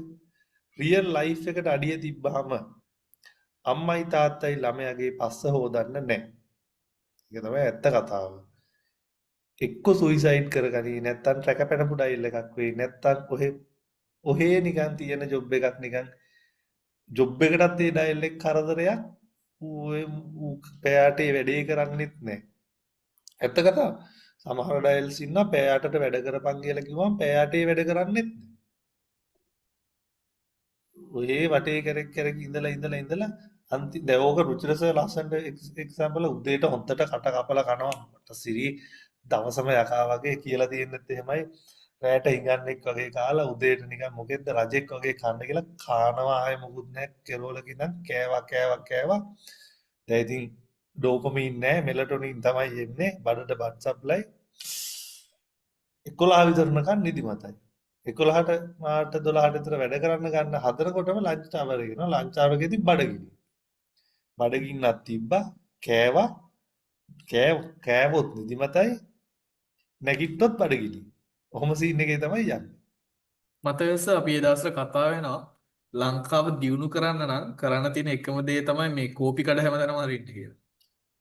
රියල් ලයිෆ් එකට අඩිය තිබ්බහම අම්මයි තාත්තයි ළමයාගේ පස්ස හොදන්න නැහැ. ඒක තමයි ඇත්ත කතාව. එක්ක සුයිසයිඩ් කරගනී නැත්තම් රැකපැනපු ඩයිල් එකක් වෙයි නැත්තම් ඔහේ නිකන් තියෙන ජොබ් එකක් නිකන් ජොබ් එකටත් ඒ ඩයිල් එක කරදරයක් ඌ පෑයටේ වැඩේ කරන්නෙත් නැහැ. ඇත්ත කතාව. සමහර ඩයිල්ස් ඉන්නවා පෑයටට වැඩ කරපන් කියලා කිව්වම පෑයටේ වැඩ කරන්නෙත් නැහැ. ඔහේ වටේ කරක් ඉඳලා අන්තිම දැන් ඕක රුචිරස ලස්සනට එක්සැම්පල් උදේට හොන්දට කට කපලා කනවා මට සිරි දවසම යකා වගේ කියලා තියෙන්නත් එහෙමයි රැට හිඟන්නෙක් වගේ කාලා උදේට නිකන් මොකෙද්ද රජෙක් වගේ කන්න කියලා කානවා ආයෙ මොකුත් නැහැ කෙරවලක ඉඳන් කෑවා දැන් ඉතින් ඩෝපමින් නැහැ මෙලටොනින් තමයි එන්නේ බඩට බඩ් සප්ලයි 11 විතරනකන් නිදිමතයි 11ට මාට 12ට විතර වැඩ කරන්න ගන්න හදනකොටම ලන්ච් අවර් කියනවා ලන්ච් අවරේදී බඩගින්නක් තිබ්බා කෑවොත් නිදිමතයි නැගිට්ටොත් බඩගිනි. ඔහොම සීන් එකේ තමයි යන්නේ. මතකස අපි ඒ දවස්වල කතා වෙනවා ලංකාව දියුණු කරන්න නම් කරන්න තියෙන එකම දේ තමයි මේ කෝපි කඩ හැමතැනම අරින්න කියලා.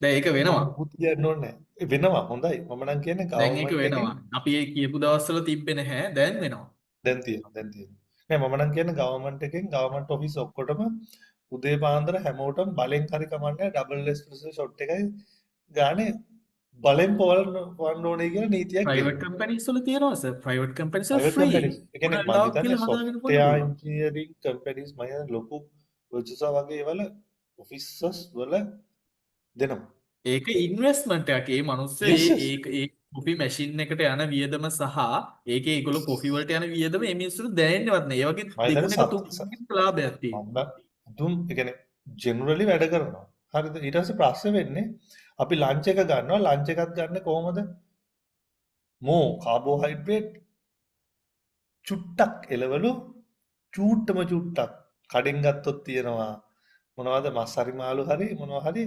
දැන් ඒක වෙනවා. මොකුත් කියන්න ඕනේ නැහැ. වෙනවා හොඳයි. මම නම් කියන්නේ දැන් ඒක ගවර්න්මන්ට් එකෙන් වෙනවා. අපි ඒ කියපු දවස්වල තිබ්බේ නැහැ. දැන් වෙනවා. දැන් තියෙනවා. නෑ මම නම් කියන්නේ ගවර්න්මන්ට් එකෙන් ගවර්න්මන්ට් ඔෆිස් ඔක්කොටම උදේ පාන්දර හැමෝටම බලෙන් හරි කමන්නේ ඩබල් එස්ප්‍රෙසෝ ෂොට් එකයි ගානේ බලෙන් පොවන්න ඕනේ කියලා නීතියක් ප්‍රයිවට් ගෙනල්ලා. කම්පැනිස් වල තියෙනවා සර්. ප්‍රයිවට් කම්පැනිස් වල ප්‍රයිවට් ෆ්‍රී. කම්පැනිස්. ඒ කියන්නේ මම ගොඩක් හිතන්නේ කියලා හදාගෙන software පුළුවන්. engineering companies මම හිතන්නේ ලොකු වර්චසා වගේ වල offices වල දෙනවා. ඒක ඉන්වෙස්ට්මන්ට් එකක්. ඒ මිනිස්සු Yes, yes. ඒ කොෆි මැෂින් එකට යන වියදම සහ ඒකේ ඒගොල්ලෝ කොෆි වලට යන වියදම මේ මිනිස්සුන්ට දැනෙන්නවත් නෑ. ඒ වගේ මම හිතන්නේ දෙගුණයක තුන්ගුණයක ලාභයක් තියෙනවා. දුම් ඒ කියන්නේ ජෙනරලි වැඩ කරනවා. හරිද? ඊට පස්සේ ප්‍රශ්නේ වෙන්නේ අපි ලන්ච් එක ගන්නවා ලන්ච් එකත් ගන්න කොහොමද? කාබෝහයිඩ්‍රේට් චුට්ටක් එලවලු චුට්ටක් කඩෙන් ගත්තොත් තියෙනවා මොනවද මස් හරි මාළු හරි මොනවා හරි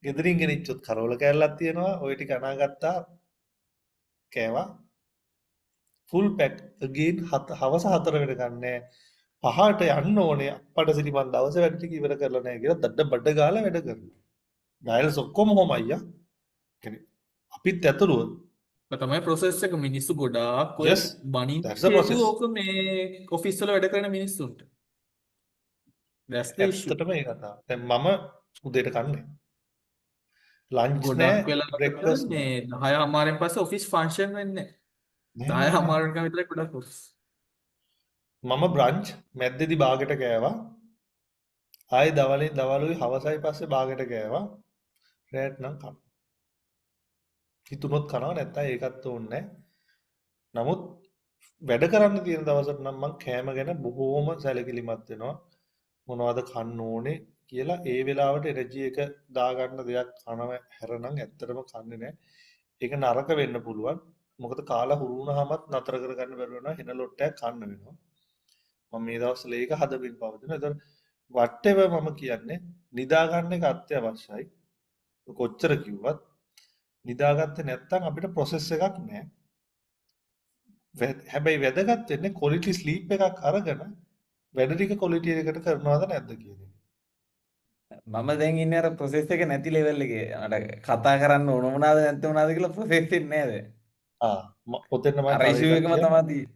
ගෙදරින් ගෙනිච්චොත් කරවල කෑල්ලක් තියෙනවා ඔය ටික අනාගත්තා කෑවා ෆුල් පැක් අගේන් හවස 4 වෙනකන් නෑ 5ට යන්න ඕනේ අප්පට සිටි මන් දවසේ වැඩ ටික ඉවර කරලා නෑ කියලා දඩ බඩ ගාලා වැඩ කරනවා ඩයල්ස් ඔක්කොම හොම අයියා කියන්නේ අපිත් ඇතුළුව ඒක තමයි process එක. මිනිස්සු ගොඩාක් ඔය yes බනින් that's the process ඕක මේ ඔෆිස් වල වැඩ කරන මිනිස්සුන්ට. That's the issue. ඇත්තටම ඒ කතාව දැන් මම උදේට කන්නේ ලන්ච් ගොඩක් නෑ වෙලාවට බ්‍රෙක්ෆාස්ට් මේ 10 හමාරෙන් පස්සේ ඔෆිස් ෆන්ක්ෂන් වෙන්නේ නැහැ. 10 හමාරෙන් විතර ගොඩක් ඔෆිස්. මම බ්‍රන්ච් මැද්දේදී බාගෙට කෑවා ආයේ දවල්ුයි හවසයි පස්සේ බාගෙට කෑවා රැට් නම් කනවා හිතුනොත් කනවා නැත්තම් ඒකත් ඕනේ නැහැ නමුත් වැඩ කරන්න තියෙන දවසට නම් මම කෑම ගැන බොහෝම සැලකිලිමත් වෙනවා මොනවද කන්න ඕනේ කියලා ඒ වෙලාවට එනර්ජි එක දාගන්න දෙයක් කනව හැරනම් ඇත්තටම කන්නේ නැහැ ඒක නරක වෙන්න පුළුවන් මොකද කාලා හුරු වුණාමත් නතර කරගන්න බැරුව වෙනවා හෙන ලොට්ටයක් කන්න වෙනවා මම මේ දවස්වල ඒක හදමින් පවතිනවා ඒතර whatever මම කියන්නේ නිදා ගන්න එක අත්‍යවශ්‍යයි කොච්චර කිව්වත් නිදාගත්තේ නැත්නම් අපිට process එකක් නැහැ හැබැයි වැදගත් වෙන්නේ quality sleep එකක් අරගෙන වැඩ ටික quality එකකට කරනවද නැද්ද කියන එක. මම දැන් ඉන්නේ අර process එක නැති level එකේ. මට කතා කරන්න ඕන මොනවාද නැත්නම් මොනවාද කියලා process වෙන්නේ නැහැ දැන්. ඔතෙන් මම අර issue එකම තමයි තියෙන්නේ.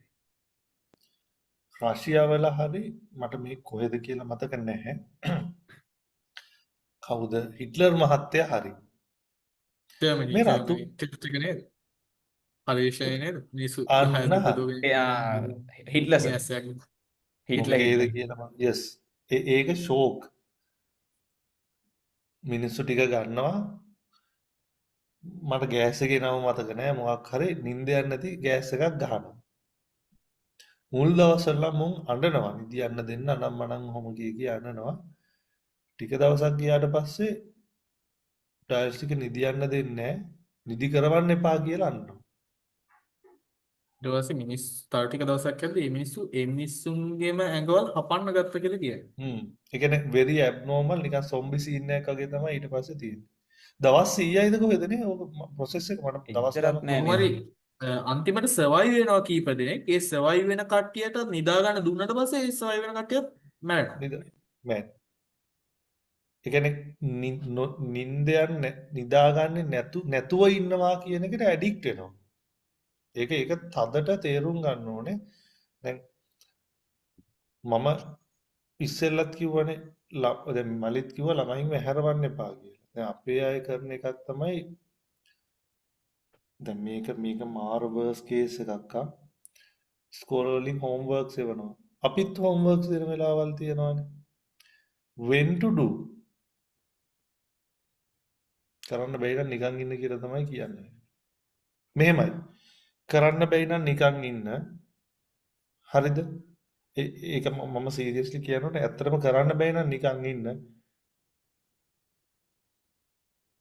රෂියාවල හරි මට මේ කොහෙද කියලා මතක නැහැ. කවුද හිට්ලර් මහත්තයා හරි. ජර්මනි මේ රතු ටෙස්ට් එක නේද? පරිශ්‍රණය නේද? මිනිස්සු අන්න 10 දුක Hitler sir. yes exactly. Hitler මොකේද කියලා මම yes ඒක ෂෝක් මිනිස්සු ටික ගන්නවා මට ගෑස් එකේ නම මතක නෑ මොකක් හරි නිින්ද යන්නේ නැති ගෑස් එකක් ගහනවා මුල් දවස්වල මුන් අඬනවා නිදි යන්න දෙන්න නම් මනම් ඔහොම කිය අඬනවා ටික දවසක් ගියාට පස්සේ ටයිල්ස් ටික නිදියන්න දෙන්නේ නැහැ. නිදි කරවන්න එපා කියලා අන්නවා. ඊට පස්සේ මිනිස් තව ටික දවසක් යද්දී මේ මිනිස්සු ඒ මිනිස්සුන්ගේම ඇඟවල් හපන්න ගත්ත කියලා කියන්නේ. ඒ කියන්නේ very abnormal නිකන් zombie scene එකක් වගේ තමයි ඊට පස්සේ තියෙන්නේ. දවස් 100යිද කොහෙදනේ ඕක process එක මට දවස් එච්චරත් ගණන් නෑ කොහොම හරි නේ. අන්තිමට සර්වයිව් වෙනවා කීප දෙනෙක්. ඒ සර්වයිව් වෙන කට්ටියට නිදා ගන්න දුන්නට පස්සේ ඒ සර්වයිව් වෙන කට්ටිය මැරෙනවා. නේද? මෑන්. ඒ කියන්නේ නින්දයන් නිදාගන්නේ නැතුව ඉන්නවා කියන එකට ඇඩික්ට් වෙනවා. ඒක තදට තේරුම් ගන්න ඕනේ. දැන් මම ඉස්සෙල්ලත් කිව්වනේ දැන් මලිත් කිව්වා ළමයින්ව හැරවන්න එපා කියලා. දැන් අපේ අය කරන එකක් තමයි දැන් මේක මාර වර්ස් කේස් එකක් ස්කෝල් වලින් හෝම්වර්ක්ස් එවනවා. අපිත් හෝම්වර්ක්ස් දෙන වෙලාවල් තියෙනවානේ. when to do කරන්න බැරි නම් නිකන් ඉන්න කියලා තමයි කියන්නේ. මෙහෙමයි. කරන්න බැරි නම් නිකන් ඉන්න. හරිද? ඒක මම සීරියස්ලි කියනකොට ඇත්තටම කරන්න බැරි නම් නිකන් ඉන්න.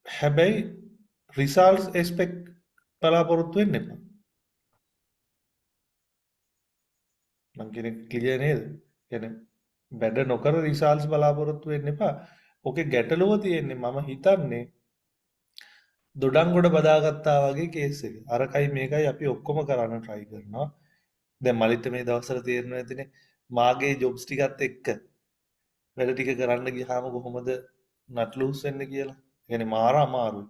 හැබැයි results expect බලාපොරොත්තු වෙන්න එපා. මං කියන්නේ ක්ලියර් නේද? කියන්නේ වැඩ නොකර results බලාපොරොත්තු වෙන්න එපා. ඕකේ ගැටලුව තියෙන්නේ මම හිතන්නේ දොඩම් ගොඩ බදාගත්තා වගේ කේස් එක. අරකයි මේකයි අපි ඔක්කොම කරන්න try කරනවා. දැන් මලිට මේ දවස්වල තේරෙනවා ඇතිනේ මාගේ ජොබ්ස් ටිකත් එක්ක වැඩ ටික කරන්න ගියාම කොහොමද නට් ලූස් වෙන්නේ කියලා. ඒ කියන්නේ මාර අමාරුයි.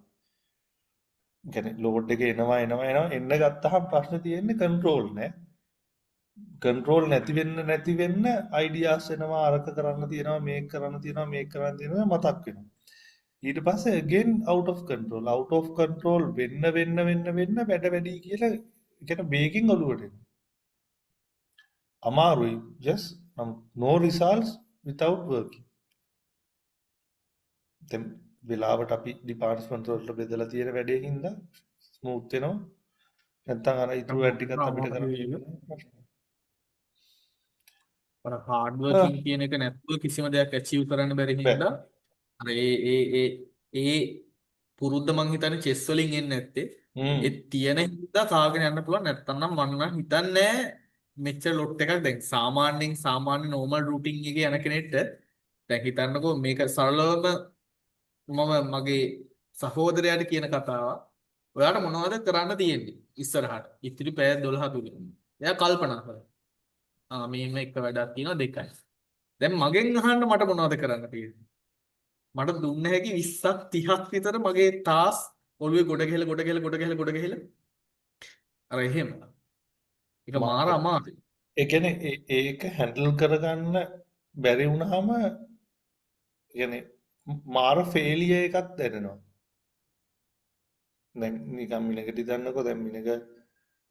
ඒ කියන්නේ ලෝඩ් එක එනවා එන්න ගත්තාම ප්‍රශ්න තියෙන්නේ කන්ට්‍රෝල් නෑ. කන්ට්‍රෝල් නැති වෙන්න අයිඩියාස් එනවා අරක කරන්න තියෙනවා මේක කරන්න තියෙනවා මතක් වෙනවා. ඊට පස්සේ again out of control වෙන්න වැඩ වැඩි කියලා කියන බේකින් ඔලුවට එනවා. අමාරුයි just no results without working. දැන් වෙලාවට අපි ඩිපාර්ට්මන්ට් වලට බෙදලා තියෙන වැඩේ හින්දා ස්මූත් වෙනවා. නැත්තම් අර ඉතුරු වැඩ ටිකත් අපිට කරන්න අර හાર્ඩ් වර්කින් කියන එක නැතුව කිසිම දෙයක් ඇචීව් කරන්න බැරි හින්දා අර ඒ පුරුද්ද මං හිතන්නේ චෙස් වලින් එන්නේ නැත්තේ ඒ තියෙන හින්දා කාගෙන යන්න පුළුවන් නැත්තම් නම් මම නම් හිතන්නේ මෙච්චර ලොට් එකක් දැන් සාමාන්‍ය නෝමල් රූටින් එකේ යන කෙනෙක්ට දැන් හිතන්නකෝ මේක සරලවම මම මගේ සහෝදරයාට කියන කතාවක් ඔයාට මොනවද කරන්න තියෙන්නේ ඉස්සරහට ඉතිරි පැය 12 තුල එයා කල්පනා කරා මෙහෙම එක වැඩක් තියෙනවා දෙකයි දැන් මගෙන් අහන්න මට මොනවද කරන්න තියෙන්නේ මට දුන්න හැකි 20ක් 30ක් විතර මගේ ටාස් ඔළුවේ ගොඩ ගහලා අර එහෙම ඒක මාර අමාරුයි ඒ කියන්නේ ඒක හැන්ඩල් කරගන්න බැරි වුණාම කියන්නේ මාර ෆේලියර් එකක් දැනෙනවා. දැන් නිකන් මිලකට හිතන්නකෝ දැන් මිලක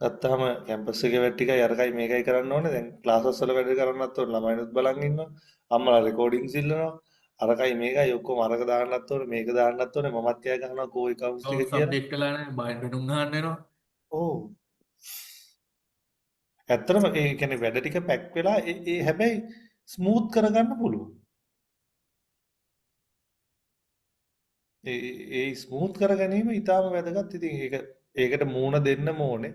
ගත්තාම කැම්පස් එකේ වැඩ ටිකයි අරකයි මේකයි කරන්න ඕනේ. දැන් ක්ලාසස් වල වැඩ කරන්නත් ඕනේ. ළමයිනුත් බලන් ඉන්නවා. අම්මලා රෙකෝඩින්ග්ස් ඉල්ලනවා. අරකයි මේකයි ඔක්කොම අරක දාන්නත් ඕනේ මේක දාන්නත් ඕනේ. මමත් කෑ ගහනවා කෝ එකවුන්ට්ස් ටික කියලා. සබ්ජෙක්ට් වල නේ බයෙන් වෙනුම් අහන්න වෙනවා. ඔව්. ඇත්තටම ඒ කියන්නේ වැඩ ටික පැක් වෙලා ඒ හැබැයි ස්මූත් කරගන්න පුළුවන්. ඒ ස්මූත් කර ගැනීම ඉතාම වැදගත්. ඉතින් ඒකට මූණ දෙන්නම ඕනේ.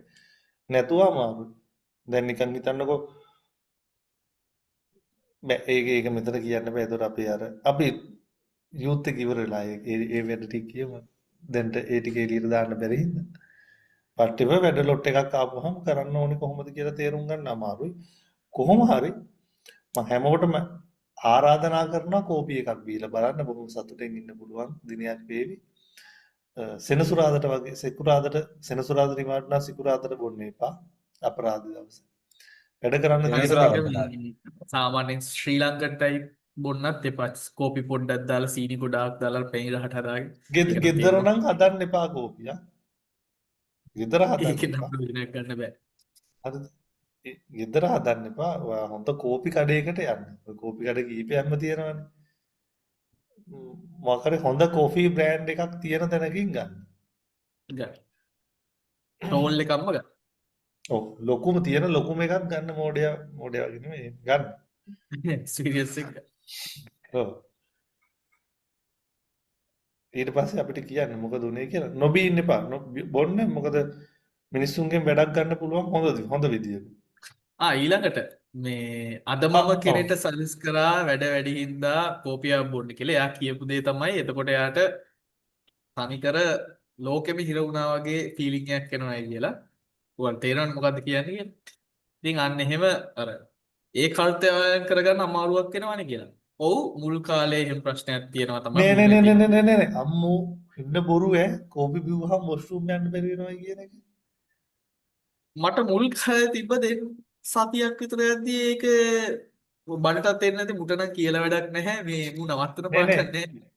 නැතුව අමාරුයි. දැන් නිකන් හිතන්නකෝ බෑ ඒක මෙතන කියන්න බෑ. ඒතකොට අපි යූත් එක ඉවර වෙලා ඒ වැඩ ටික කියමු. දැන් ඒ ටික එළියට දාන්න බැරි හින්දා. පට්ටිම වැඩ ලොට් එකක් ආපුවහම කරන්න ඕනේ කොහොමද කියලා තේරුම් ගන්න අමාරුයි. කොහොම හරි මම හැමෝටම ආරාධනා කරනවා කෝපි එකක් බීලා බලන්න බොහොම සතුටින් ඉන්න පුළුවන් දිනයක් වේවි. සෙනසුරාදට වගේ සෙනසුරාදට රිමාන්ඩ් නම් සිකුරාදට බොන්න එපා. අපරාධ දවසේ. වැඩ කරන්න සාමාන්‍යයෙන් ශ්‍රී ලංකන් ටයිප් බොන්නත් එපා. කෝපි පොඩ්ඩක් දාලා සීනි ගොඩාක් දාලා පැණි රහට හදාගෙන. ගෙදර නම් හදන්න එපා කෝපිය. ගෙදර හදන්න එපා. ගන්න බෑ. හරිද? ගෙදර හදන්න එපා. ඔයා හොඳ කෝපි කඩේකට යන්න. කෝපි කඩේ කීපයක්ම තියෙනවානේ. මොකක් හරි හොඳ කෝෆි බ්‍රෑන්ඩ් එකක් තියෙන තැනකින් ගන්න. ගන්න. ටෝල් එකක්ම ගන්න. ඔව් ලොකුම එකක් ගන්න මෝඩයා වගේ නෙමෙයි ගන්න. සීරියස් එක. ඔව්. ඊට පස්සේ අපිට කියන්න මොකද උනේ කියලා. නොබී ඉන්න එපා. බොන්න මොකද මිනිස්සුන්ගෙන් වැඩක් ගන්න පුළුවන් හොඳ විදියට. ඊළඟට මේ අද මම ඔව්. කෙනෙක්ට සජෙස් කරා වැඩ වැඩි හින්දා කෝපියක් බොන්න කියලා. එයා කියපු දේ තමයි එතකොට එයාට තනිකර ලෝකෙම හිර වුණා වගේ ෆීලිං එකක් එනවායි කියලා. ඔයාලට තේරෙනවද මොකද්ද කියන්නේ කියලා? ඉතින් අන්න එහෙම අර ඒ කල්පය කරගන්න අමාරුවක් වෙනවනේ කියලා. ඔව් මුල් කාලේ එහෙම ප්‍රශ්නයක් තියෙනවා තමයි නෑ මුල් නෑ නෑ නැති. නෑ නෑ නෑ නෑ. අම්මෝ ඉන්න බොරු ඈ. කෝපි බිව්වහම වොෂ්රූම් යන්න බැරි වෙනවා කියන එක. මට මුල් කාලේ තිබ්බ දෙන්න සතියක් විතර යද්දි ඒක බඩටත් එන්නේ නැති මුට නම් කියලා වැඩක් නැහැ. මේ මු නවත්තන නෑ නෑ. පාටක් නැහැ.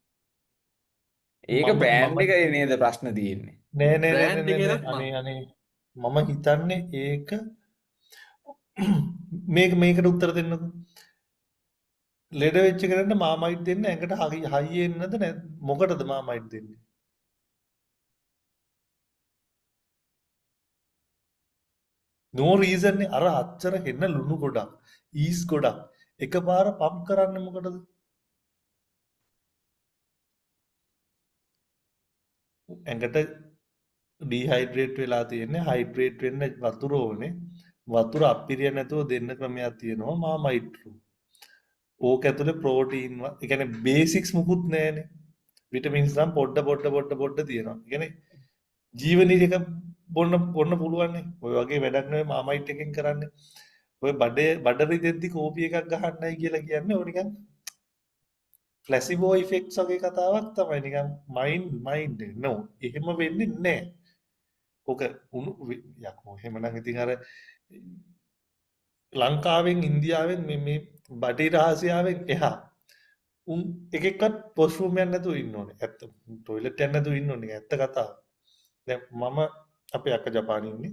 ඒක මම බ්‍රෑන්ඩ් මම එකේ නේද ප්‍රශ්න තියෙන්නේ. නෑ නෑ නෑ බ්‍රෑන්ඩ් නෑ නෑ. එකේවත් මම අනේ මම හිතන්නේ ඒක මේකට උත්තර දෙන්නකෝ. ලෙඩ වෙච්ච කෙනාට මාමයිට් දෙන්න ඇඟට හයිය එන්නද නැත් මොකටද මාමයිට් දෙන්නේ? නෝ රීසන් නේ. අර අච්චර හෙන්න ලුණු ගොඩක් ඊස් ගොඩක් එකපාර පම්ප් කරන්න මොකටද? ඇඟට ඩීහයිඩ්‍රේට් වෙලා තියෙන්නේ. හයිඩ්‍රේට් වෙන්න වතුර ඕනේ. වතුර අපිරිය නැතුව දෙන්න ක්‍රමයක් තියෙනවා මාමයිට්. ඕක ඇතුලේ ප්‍රෝටීන් ඒ කියන්නේ බේසික්ස් මුකුත් නැහැනේ. විටමින්ස් නම් පොඩ තියෙනවා. ඒ කියන්නේ ජීවනීය එක බොන්න පුළුවන් නේ. ඔය වගේ වැඩක් නෙවෙයි මාමයිට් එකෙන් කරන්නේ. ඔය බඩ රිදෙද්දි කෝපි එකක් ගහන්නයි කියලා කියන්නේ ඔය නිකන් ප්ලැසිබෝ ඉෆෙක්ට්ස් වගේ කතාවක් තමයි. නිකන් මයින්ඩ් නෝ. එහෙම වෙන්නේ නැහැ. ඕක උණු යකෝ එහෙමනම් ඉතින් අර ලංකාවෙන් ඉන්දියාවෙන් මේ බටහිර ආසියාවෙන් එහා උන් එකෙක්වත් වොෂ්රූම් යන්න නැතුව ඉන්න ඕනේ. ඇත්ත টয়ලට් යන්න නැතුව ඉන්න ඕනේ. ඇත්ත කතාව. දැන් මම අපේ අක්ක ජපානයේ ඉන්නේ.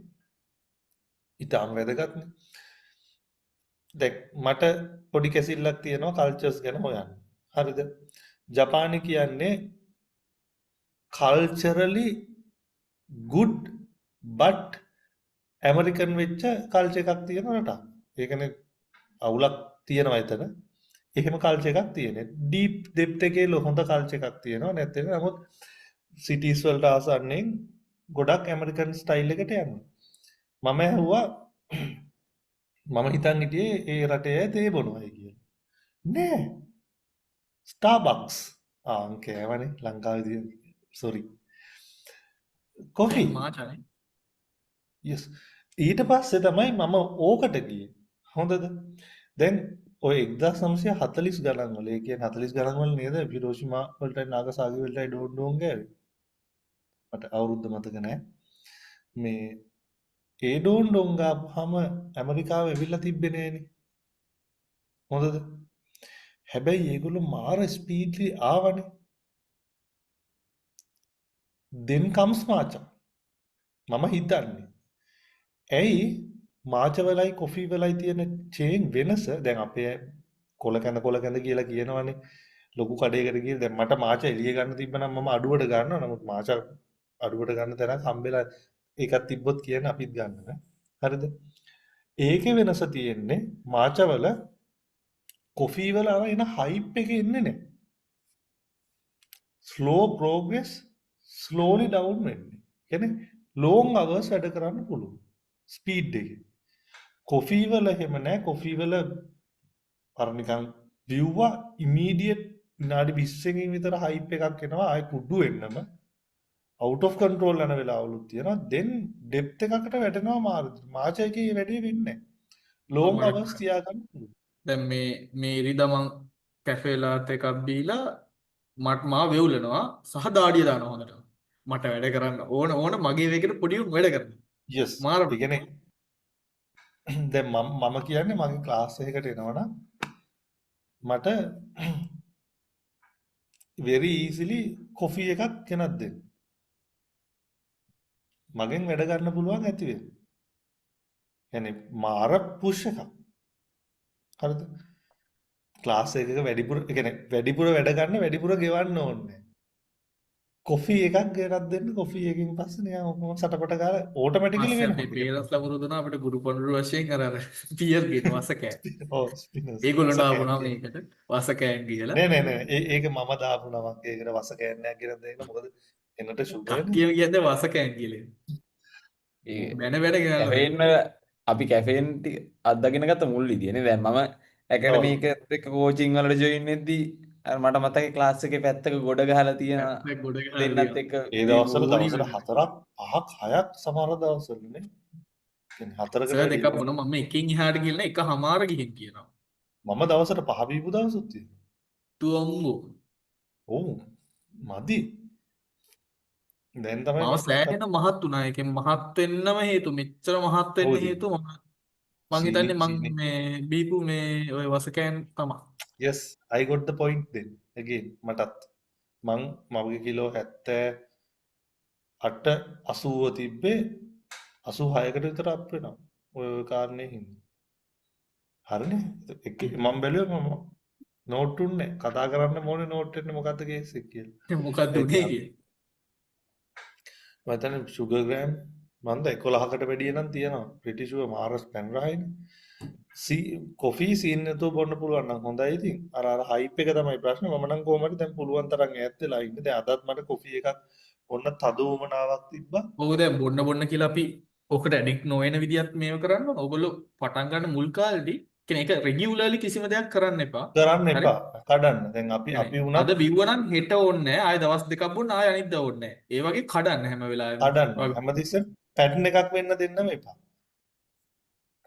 ඊටාම වැදගත්නේ. දැන් මට පොඩි කැසිල්ලක් තියෙනවා කල්චර්ස් ගැන හොයන්න. හරිද? ජපානය කියන්නේ කල්චරලි good but ඇමරිකන් වෙච්ච කල්චර් එකක් තියෙන රටක්. ඒ කියන්නේ අවුලක් තියෙනවා එතන. එහෙම කල්චර් එකක් තියෙනවා. ඩීප් ඩෙප්ත් එකේ හොඳ කල්චර් එකක් තියෙනවා. නැත්නම් නමුත් සිටිස් වලට ආසන්නෙන් ගොඩක් ඇමරිකන් ස්ටයිල් එකට යනවා. මම ඇහුවා මම හිතන් හිටියේ ඒ රටේ තේ බොනවායි කියලා. නෑ. ස්ටාර්බක්ස්. කෑවනේ ලංකාවේදී. සෝරි. කොෆි. මාචානේ. යස්. ඊට පස්සේ තමයි මම ඕකට ගියේ. හොඳද? දැන් ඔය 1940 ගණන් වල, ඒ කියන්නේ 40 ගණන් වල නේද හිරෝෂිමා වලටයි නාගසාකි වලටයි ඩෝන් ගෑවේ. මට අවුරුද්ද මතක නැහැ. මේ ඒ ඩෝන් ගාපුවාම ඇමරිකාව ඇවිල්ලා තිබ්බේ නෑනේ. හොඳද? හැබැයි ඒගොල්ලෝ මාර ස්පීඩ්ලි ආවනේ. then comes මාචා. මම හිතන්නේ. ඇයි මාච වෙලයි කොෆි වෙලයි තියෙන චේන් වෙනස දැන් අපේ කොල කැඳ කියලා කියනවනේ. ලොකු කඩේකට ගිහින් දැන් මට මාච එළිය ගන්න තිබ්බනම් මම අඩුවට ගන්නවා. නමුත් මාච අඩුවට ගන්න තැනක් හම්බෙලා ඒකක් තිබ්බොත් කියන අපිත් ගන්නවා. හරිද? ඒකේ වෙනස තියෙන්නේ මාචවල කොෆි වල අර එන හයිප් එක එන්නේ නැහැ. slow progress slowly down වෙන්නේ. කියන්නේ long hours වැඩ කරන්න පුළුවන්. ස්පීඩ් එකේ. කොෆි වල එහෙම නැහැ. කොෆි වල අර නිකන් ලිව්වා ඉමීඩියට් විනාඩි 20කින් විතර හයිප් එකක් එනවා. ආයි කුඩු වෙන්නම out of control යන වෙලාවලුත් තියෙනවා. then depth එකකට වැටෙනවා මාච එකේ වැඩේ වෙන්නේ නැහැ. long hours තියාගන්න පුළුවන්. දැන් මේ ඉරිදා මං කැෆේ ලාත් එකක් බීලා මා වෙවුලනවා සහ දාඩිය දානවා හොඳට. මට වැඩ කරන්න ඕන මගේ වේගෙට පොඩි උන් වැඩ කරනවා. yes මාර ඒ කියන්නේ දැන් මම කියන්නේ මගේ ක්ලාස් එකකට එනවනම් මට very easily කොෆි එකක් ගෙනත් දෙන්න. මගෙන් වැඩ ගන්න පුළුවන් ඇති වෙන්න. يعني මාර පුෂ් එකක්. හරිද? ක්ලාස් එකක වැඩිපුර ඒ කියන්නේ වැඩිපුර වැඩ ගන්න වැඩිපුර ගෙවන්න ඕනේ. කොෆි එකක් ගෙනත් දෙන්න කොෆි එකකින් පස්සේ නිකන් ඔක්කොම සටපට ගාලා ඕටෝමැටිකලි පස්සේ වෙනවා අපේ ටික. පේරන්ට්ස්ලා පුරුදු වුණා අපිට ගුරු පඬුරු වශයෙන් අර පියර් කියන වසකෑ. ඔව් ස්පිනර්ස් ඒගොල්ලෝ ආපු වසකෑන් නම් කියන. මේකට වසකෑන් කියලා. නෑ ඒක මම දාපු නමක් ඒකට වසකෑන්නයක් කියලා දෙන්න මොකද එනට ෂුගර්නේ. කට්ටිය කියන්නේ වසකෑන් කියලා. ඒ බැන බැන ගෙනල්ලා කැෆේන් වල අපි කැෆේන් ටික අත්දගෙන ගත්ත මුල් විදියනේ. දැන් මම ඇකඩමි එක කෝචින් වලට ජොයින් වෙද්දී අර මට මතකයි ක්ලාස් එකේ පැත්තක ගොඩ ගහලා තියෙන පැත්තක ගොඩ ගහලා දෙන්නත් තියෙනවා. එක්ක ඒ දවස්වල ඕනි දවසට වෙනවා. 4ක් 5ක් 6ක් සමහර දවස්වලනේ. කියන්නේ 4කට සර් වැඩි. දෙකක් මොන මම එකකින් එහාට ගිහලා එක හමාර ගිහින් කියනවා. මම දවසට 5 බීපු දවසුත් තියෙනවා. තුවම්බු. ඔව් මදි. දැන් තමයි මම සෑහෙන මහත් වුණා. ඒකෙන් මහත් වෙන්නම හේතු මෙච්චර මහත් වෙන්න ඔව් හේතුව මං හිතන්නේ මං සීනි මේ බීපු මේ ඔය වසකෑන් තමයි. yes I got the point then again මටත් මගේ කිලෝ 78 80 තිබ්බේ 86කට විතර අප් වෙනවා ඔය කාරණේ හින්දා හරිනේ මම බැලුවා මම නෝට් උන්නේ කතා කරන්න ඕනේ නෝට් එකේ මොකද්ද කේස් එක කියලා ඉතින් මොකද්ද උනේ කියලා. මම හිතන්නේ sugar gram මන්ද 11කට වැඩිය නම් තියෙනවා pretty sure මාරස් පැන්රහයිනේ කොෆි සීන් නැතුව බොන්න පුළුවන් නම් හොඳයි ඉතින් අර හයිප් එක තමයි ප්‍රශ්නේ මම නම් කොහොමද දැන් පුළුවන් තරම් ඈත් වෙලා ඉන්නේ දැන් අදත් මට කොෆි එකක් ඔන්න තද උමනාවක් තිබ්බා ඔව් දැන් බොන්න කියලා අපි ඔකට ඇඩික්ට් නොවන විදිහත් මේව කරන්න ඕන. ඔයගොල්ලෝ පටන් ගන්න මුල් කාලේදී කියන්නේ ඒක රෙගියුලර්ලි කිසිම දෙයක් කරන්න එපා. කරන්න හරි? එපා කඩන්න දැන් අපි අද වුණත් බිව්වනම් හෙට ඕනේ නැහැ. ආයෙ දවස් දෙකක් බොන්න ආයෙ අනිද්දා ඕනේ නැහැ. ඒ වගේ කඩන්න හැම වෙලාවෙම. කඩන්න හැමතිස්සෙම පැටර්න් එකක් වෙන්න දෙන්නම එපා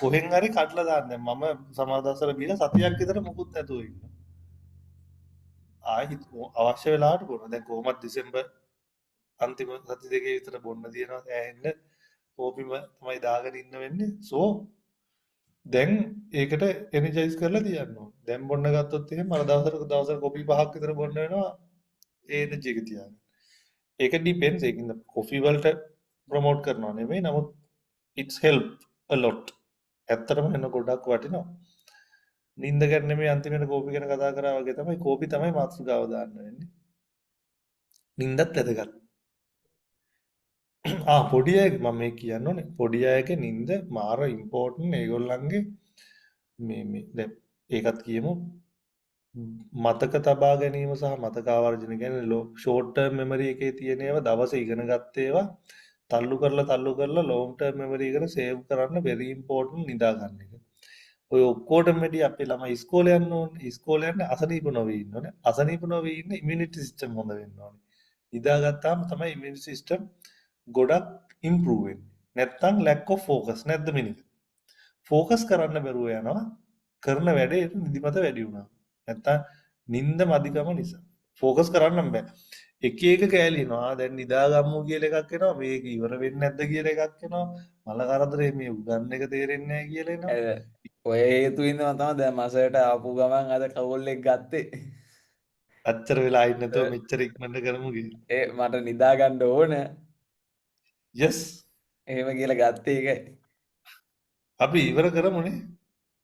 කොහෙන් හරි කඩලා දාන්න දැන් මම සමහර දවස්වල බීලා සතියක් විතර මුකුත් නැතුව ඉන්නවා ආයෙත් අවශ්‍ය වෙලාවට බොනවා දැන් කොහොමද දෙසැම්බර් අන්තිම සති දෙකේ විතර බොන්න තියෙනවා ඈහෙන්න කෝපිම තමයි දාගෙන ඉන්න වෙන්නේ සෝ දැන් ඒකට එනර්ජයිස් කරලා තියන්න ඕනේ දැන් බොන්න ගත්තොත් එහෙම අර දවසට කොපි 5ක් විතර බොන්න වෙනවා ඒ එනර්ජි එක තියාගන්න ඒක ඩිපෙන්ඩ්ස් ඒකින්ද කොෆි වලට ප්‍රොමෝට් කරනවා නෙමෙයි නමුත් it's help a lot ඇත්තටම එන්න ගොඩක් වටිනවා නිින්ද ගන්න නෙමෙයි අන්තිමට කෝපි ගැන කතා කරා වගේ තමයි කෝපි තමයි මාතෘකාව දාන්න වෙන්නේ නිින්දත් වැදගත් පොඩි අය මම මේ කියන්න ඕනේ පොඩි අයගේ නිින්ද මාර ඉම්පෝටන්ට් ඒගොල්ලන්ගේ මේ දැන් ඒකත් කියමු මතක තබා ගැනීම සහ මතක ආවර්ජන කියන්නේ ෂෝට් ටර්ම් මෙමරි එකේ තියෙන ඒවා දවසේ ඉගෙන ගත්ත ඒවා තල්ලු කරලා ලොන්ග් ටර්ම් මෙමරි එකට සේව් කරන්න very important නිදා ගන්න එක. ඔය ඔක්කොටම වැඩි අපේ ළමයි ඉස්කෝලේ යන්න ඕනේ. ඉස්කෝලේ යන්නේ අසනීප නොවී ඉන්න ඕනේ. අසනීප නොවී ඉන්න ඉමුනිටි සිස්ටම් හොඳ වෙන්න ඕනේ. නිදා ගත්තාම තමයි ඉමුනිටි සිස්ටම් ගොඩක් ඉම්ප්‍රූව් වෙන්නේ. නැත්තම් lack of focus නැද්ද මිනිහ? ෆෝකස් කරන්න බැරුව යනවා. කරන වැඩේ නිදිමත වැඩි වුණා. නැත්තම් නිින්ද මදිකම නිසා. ෆෝකස් කරන්න බෑ. එක කෑලි එනවා. දැන් නිදාගම්මු කියලා එකක් එනවා. මේක ඉවර වෙන්නේ නැද්ද කියලා එකක් එනවා. මල කරදරේ මේ උගන්න එක තේරෙන්නේ නැහැ කියලා එනවා. ඔය හේතු ඉඳන් තමයි දැන් මාසයට ආපු ගමන් අද කවුල් එක ගත්තේ. අච්චර වෙලා ඉන්න නැතුව මෙච්චර ඉක්මනට කරමු කියලා. ඒ මට නිදා ගන්න ඕන. yes එහෙම කියලා ගත්තේ ඒකයි. අපි ඉවර කරමුනේ.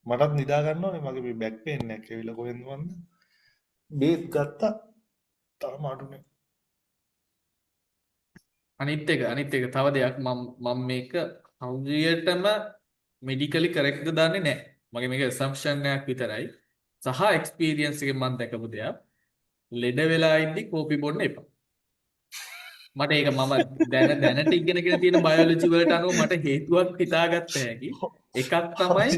මටත් නිදා ගන්න ඕනේ. මගේ මේ බෑක් පේන් එකක් ඇවිල්ලා කොහෙන්ද මන්ද? බේත් ගත්තා. තාම අඩුනේ. අනිත් එක තව දෙයක් මම මේක හරියටම මෙඩිකලි කරෙක්ට් දන්නේ නැහැ. මගේ මේක assumption එකක් විතරයි. සහ එක්ස්පීරියන්ස් එකෙන් මම දැකපු දෙයක්. ලෙඩ වෙලා ඉඳි කෝපි බොන්න එපා. මට ඒක මම දැනට ඉගෙනගෙන තියෙන බයොලොජි වලට අනුව මට හේතුවක් හිතාගත්ත හැකි. එකක් තමයි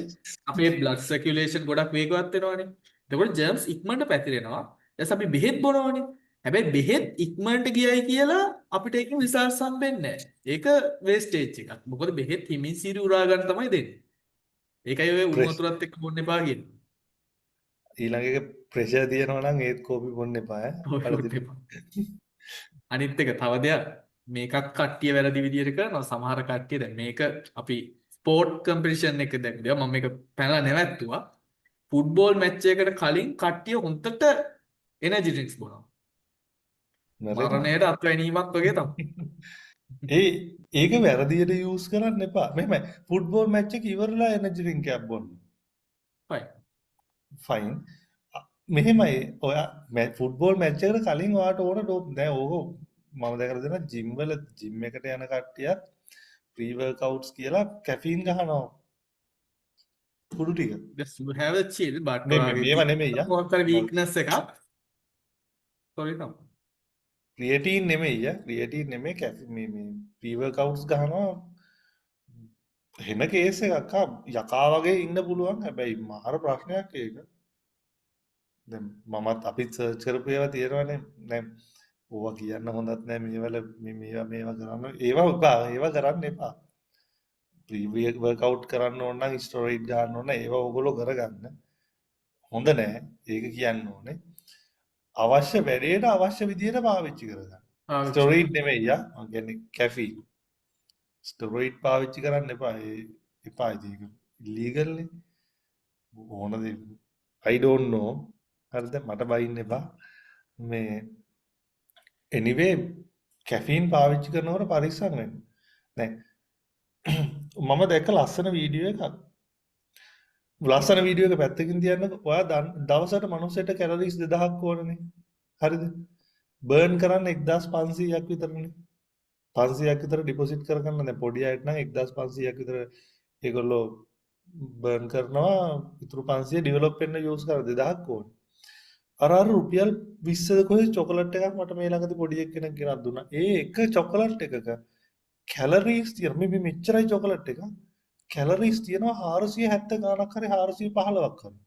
අපේ බ්ලඩ් සර්කියුලේෂන් ගොඩක් වේගවත් වෙනවානේ. එතකොට ජර්ම්ස් ඉක්මනට පැතිරෙනවා. ඊට අපි බෙහෙත් බොනවානේ. හැබැයි බෙහෙත් ඉක්මනට ගියයි කියලා අපිට ඒකෙන් රිසල්ට්ස් හම්බෙන්නේ නැහැ. ඒක වේස්ටේජ් එකක්. මොකද බෙහෙත් හිමින් සිරි උරා ගන්න තමයි දෙන්නේ. ඒකයි ඔය උණු වතුරත් එක්ක බොන්න එපා කියන්නේ. ඊළඟ එක ප්‍රෙෂර් තියෙනවා නම් ඒත් කෝපි බොන්න එපා ඈ. අනිත් එක තව දෙයක් මේකත් කට්ටිය වැරදි විදියට කරනවා. සමහර කට්ටිය දැන් මේක අපි ස්පෝර්ට් කම්පිටිෂන් එක දැක්කද මම මේක පැනලා නැවැත්තුවා. ෆුට්බෝල් මැච් එකකට කලින් කට්ටිය හොන්දට එනර්ජි ඩ්‍රින්ක්ස් බොනවා. මරණයට අත්වැනීමක් වගේ තමයි. ඒක වැරදියට යූස් කරන්න එපා. මෙහෙමයි ෆුට්බෝල් මැච් එක ඉවරලා එනර්ජි ඩ්‍රින්ක් එකක් බොන්න. ෆයින්. මෙහෙමයි ඔයා ෆුට්බෝල් මැච් එකට කලින් ඔයාට ඕන ඩෝප් දැන් ඕක මම දැකලා තියෙනවා ජිම් එකට යන කට්ටියත් ප්‍රී වර්කවුට්ස් කියලා කැෆීන් ගහනවා කුඩු ටික. just you have a chill but මේවා ඔයාගේ නෙමෙයි යා. මොකක් හරි weakness එකක් sorry නම් ක්‍රියේටින් නෙමෙයි මේ ප්‍රී වර්කවුට්ස් ගහනවා හෙන කේස් එකක් යකා වගේ ඉන්න පුළුවන්. හැබැයි මහර ප්‍රශ්නයක් ඒක. දැන් මමත් අපිත් සර්ච් කරපු ඒවා තියෙනවානේ. දැන් ඕවා කියන්න හොඳත් නෑ මේවල මේවා කරන්න. ඒවා කරන්න එපා. ප්‍රී වර්කවුට් කරන්න ඕන නම් ස්ටෙරොයිඩ් ගන්න ඕන. ඒවා ඕගොල්ලෝ කරගන්න. හොඳ නෑ. ඒක කියන්න ඕනේ. අවශ්‍ය වැඩේට අවශ්‍ය විදියට පාවිච්චි කරගන්න. ස්ටෙරොයිඩ් නෙමෙයි යා. මම කියන්නේ කැෆීන්. ස්ටෙරොයිඩ් පාවිච්චි කරන්න එපා. එපා ඒක ඉලීගල් නේ. ඕන දේ I don't know. හරිද? මට බයින්න එපා. මේ anyway කැෆීන් පාවිච්චි කරනකොට පරිස්සම් වෙන්න. දැන් මම දැක්ක ලස්සන වීඩියෝ එකක්. ලස්සන වීඩියෝ එක පැත්තකින් තියන්නකො. ඔයා දවසට මනුස්සයට කැලරිස් 2000ක් ඕනනේ. හරිද? බර්න් කරන්න 1500ක් විතරනේ. 500ක් විතර ඩිපොසිට් කරගන්න. දැන් පොඩි අයට නම් 1500ක් විතර ඒගොල්ලෝ බර්න් කරනවා. ඉතුරු 500 ඩෙවලොප් වෙන්න යූස් කරලා 2000ක් ඕනේ. අර රුපියල් 20 කොහේ චොකලට් එකක් මට මේ ළඟදී පොඩි එක්කෙනෙක් ගෙනත් දුන්නා. ඒ එක චොකලට් එකක කැලරීස් තියෙන මේ මෙච්චරයි චොකලට් එක. කැලරීස් තියෙනවා 470 ගාණක් හරි 415ක් හරි.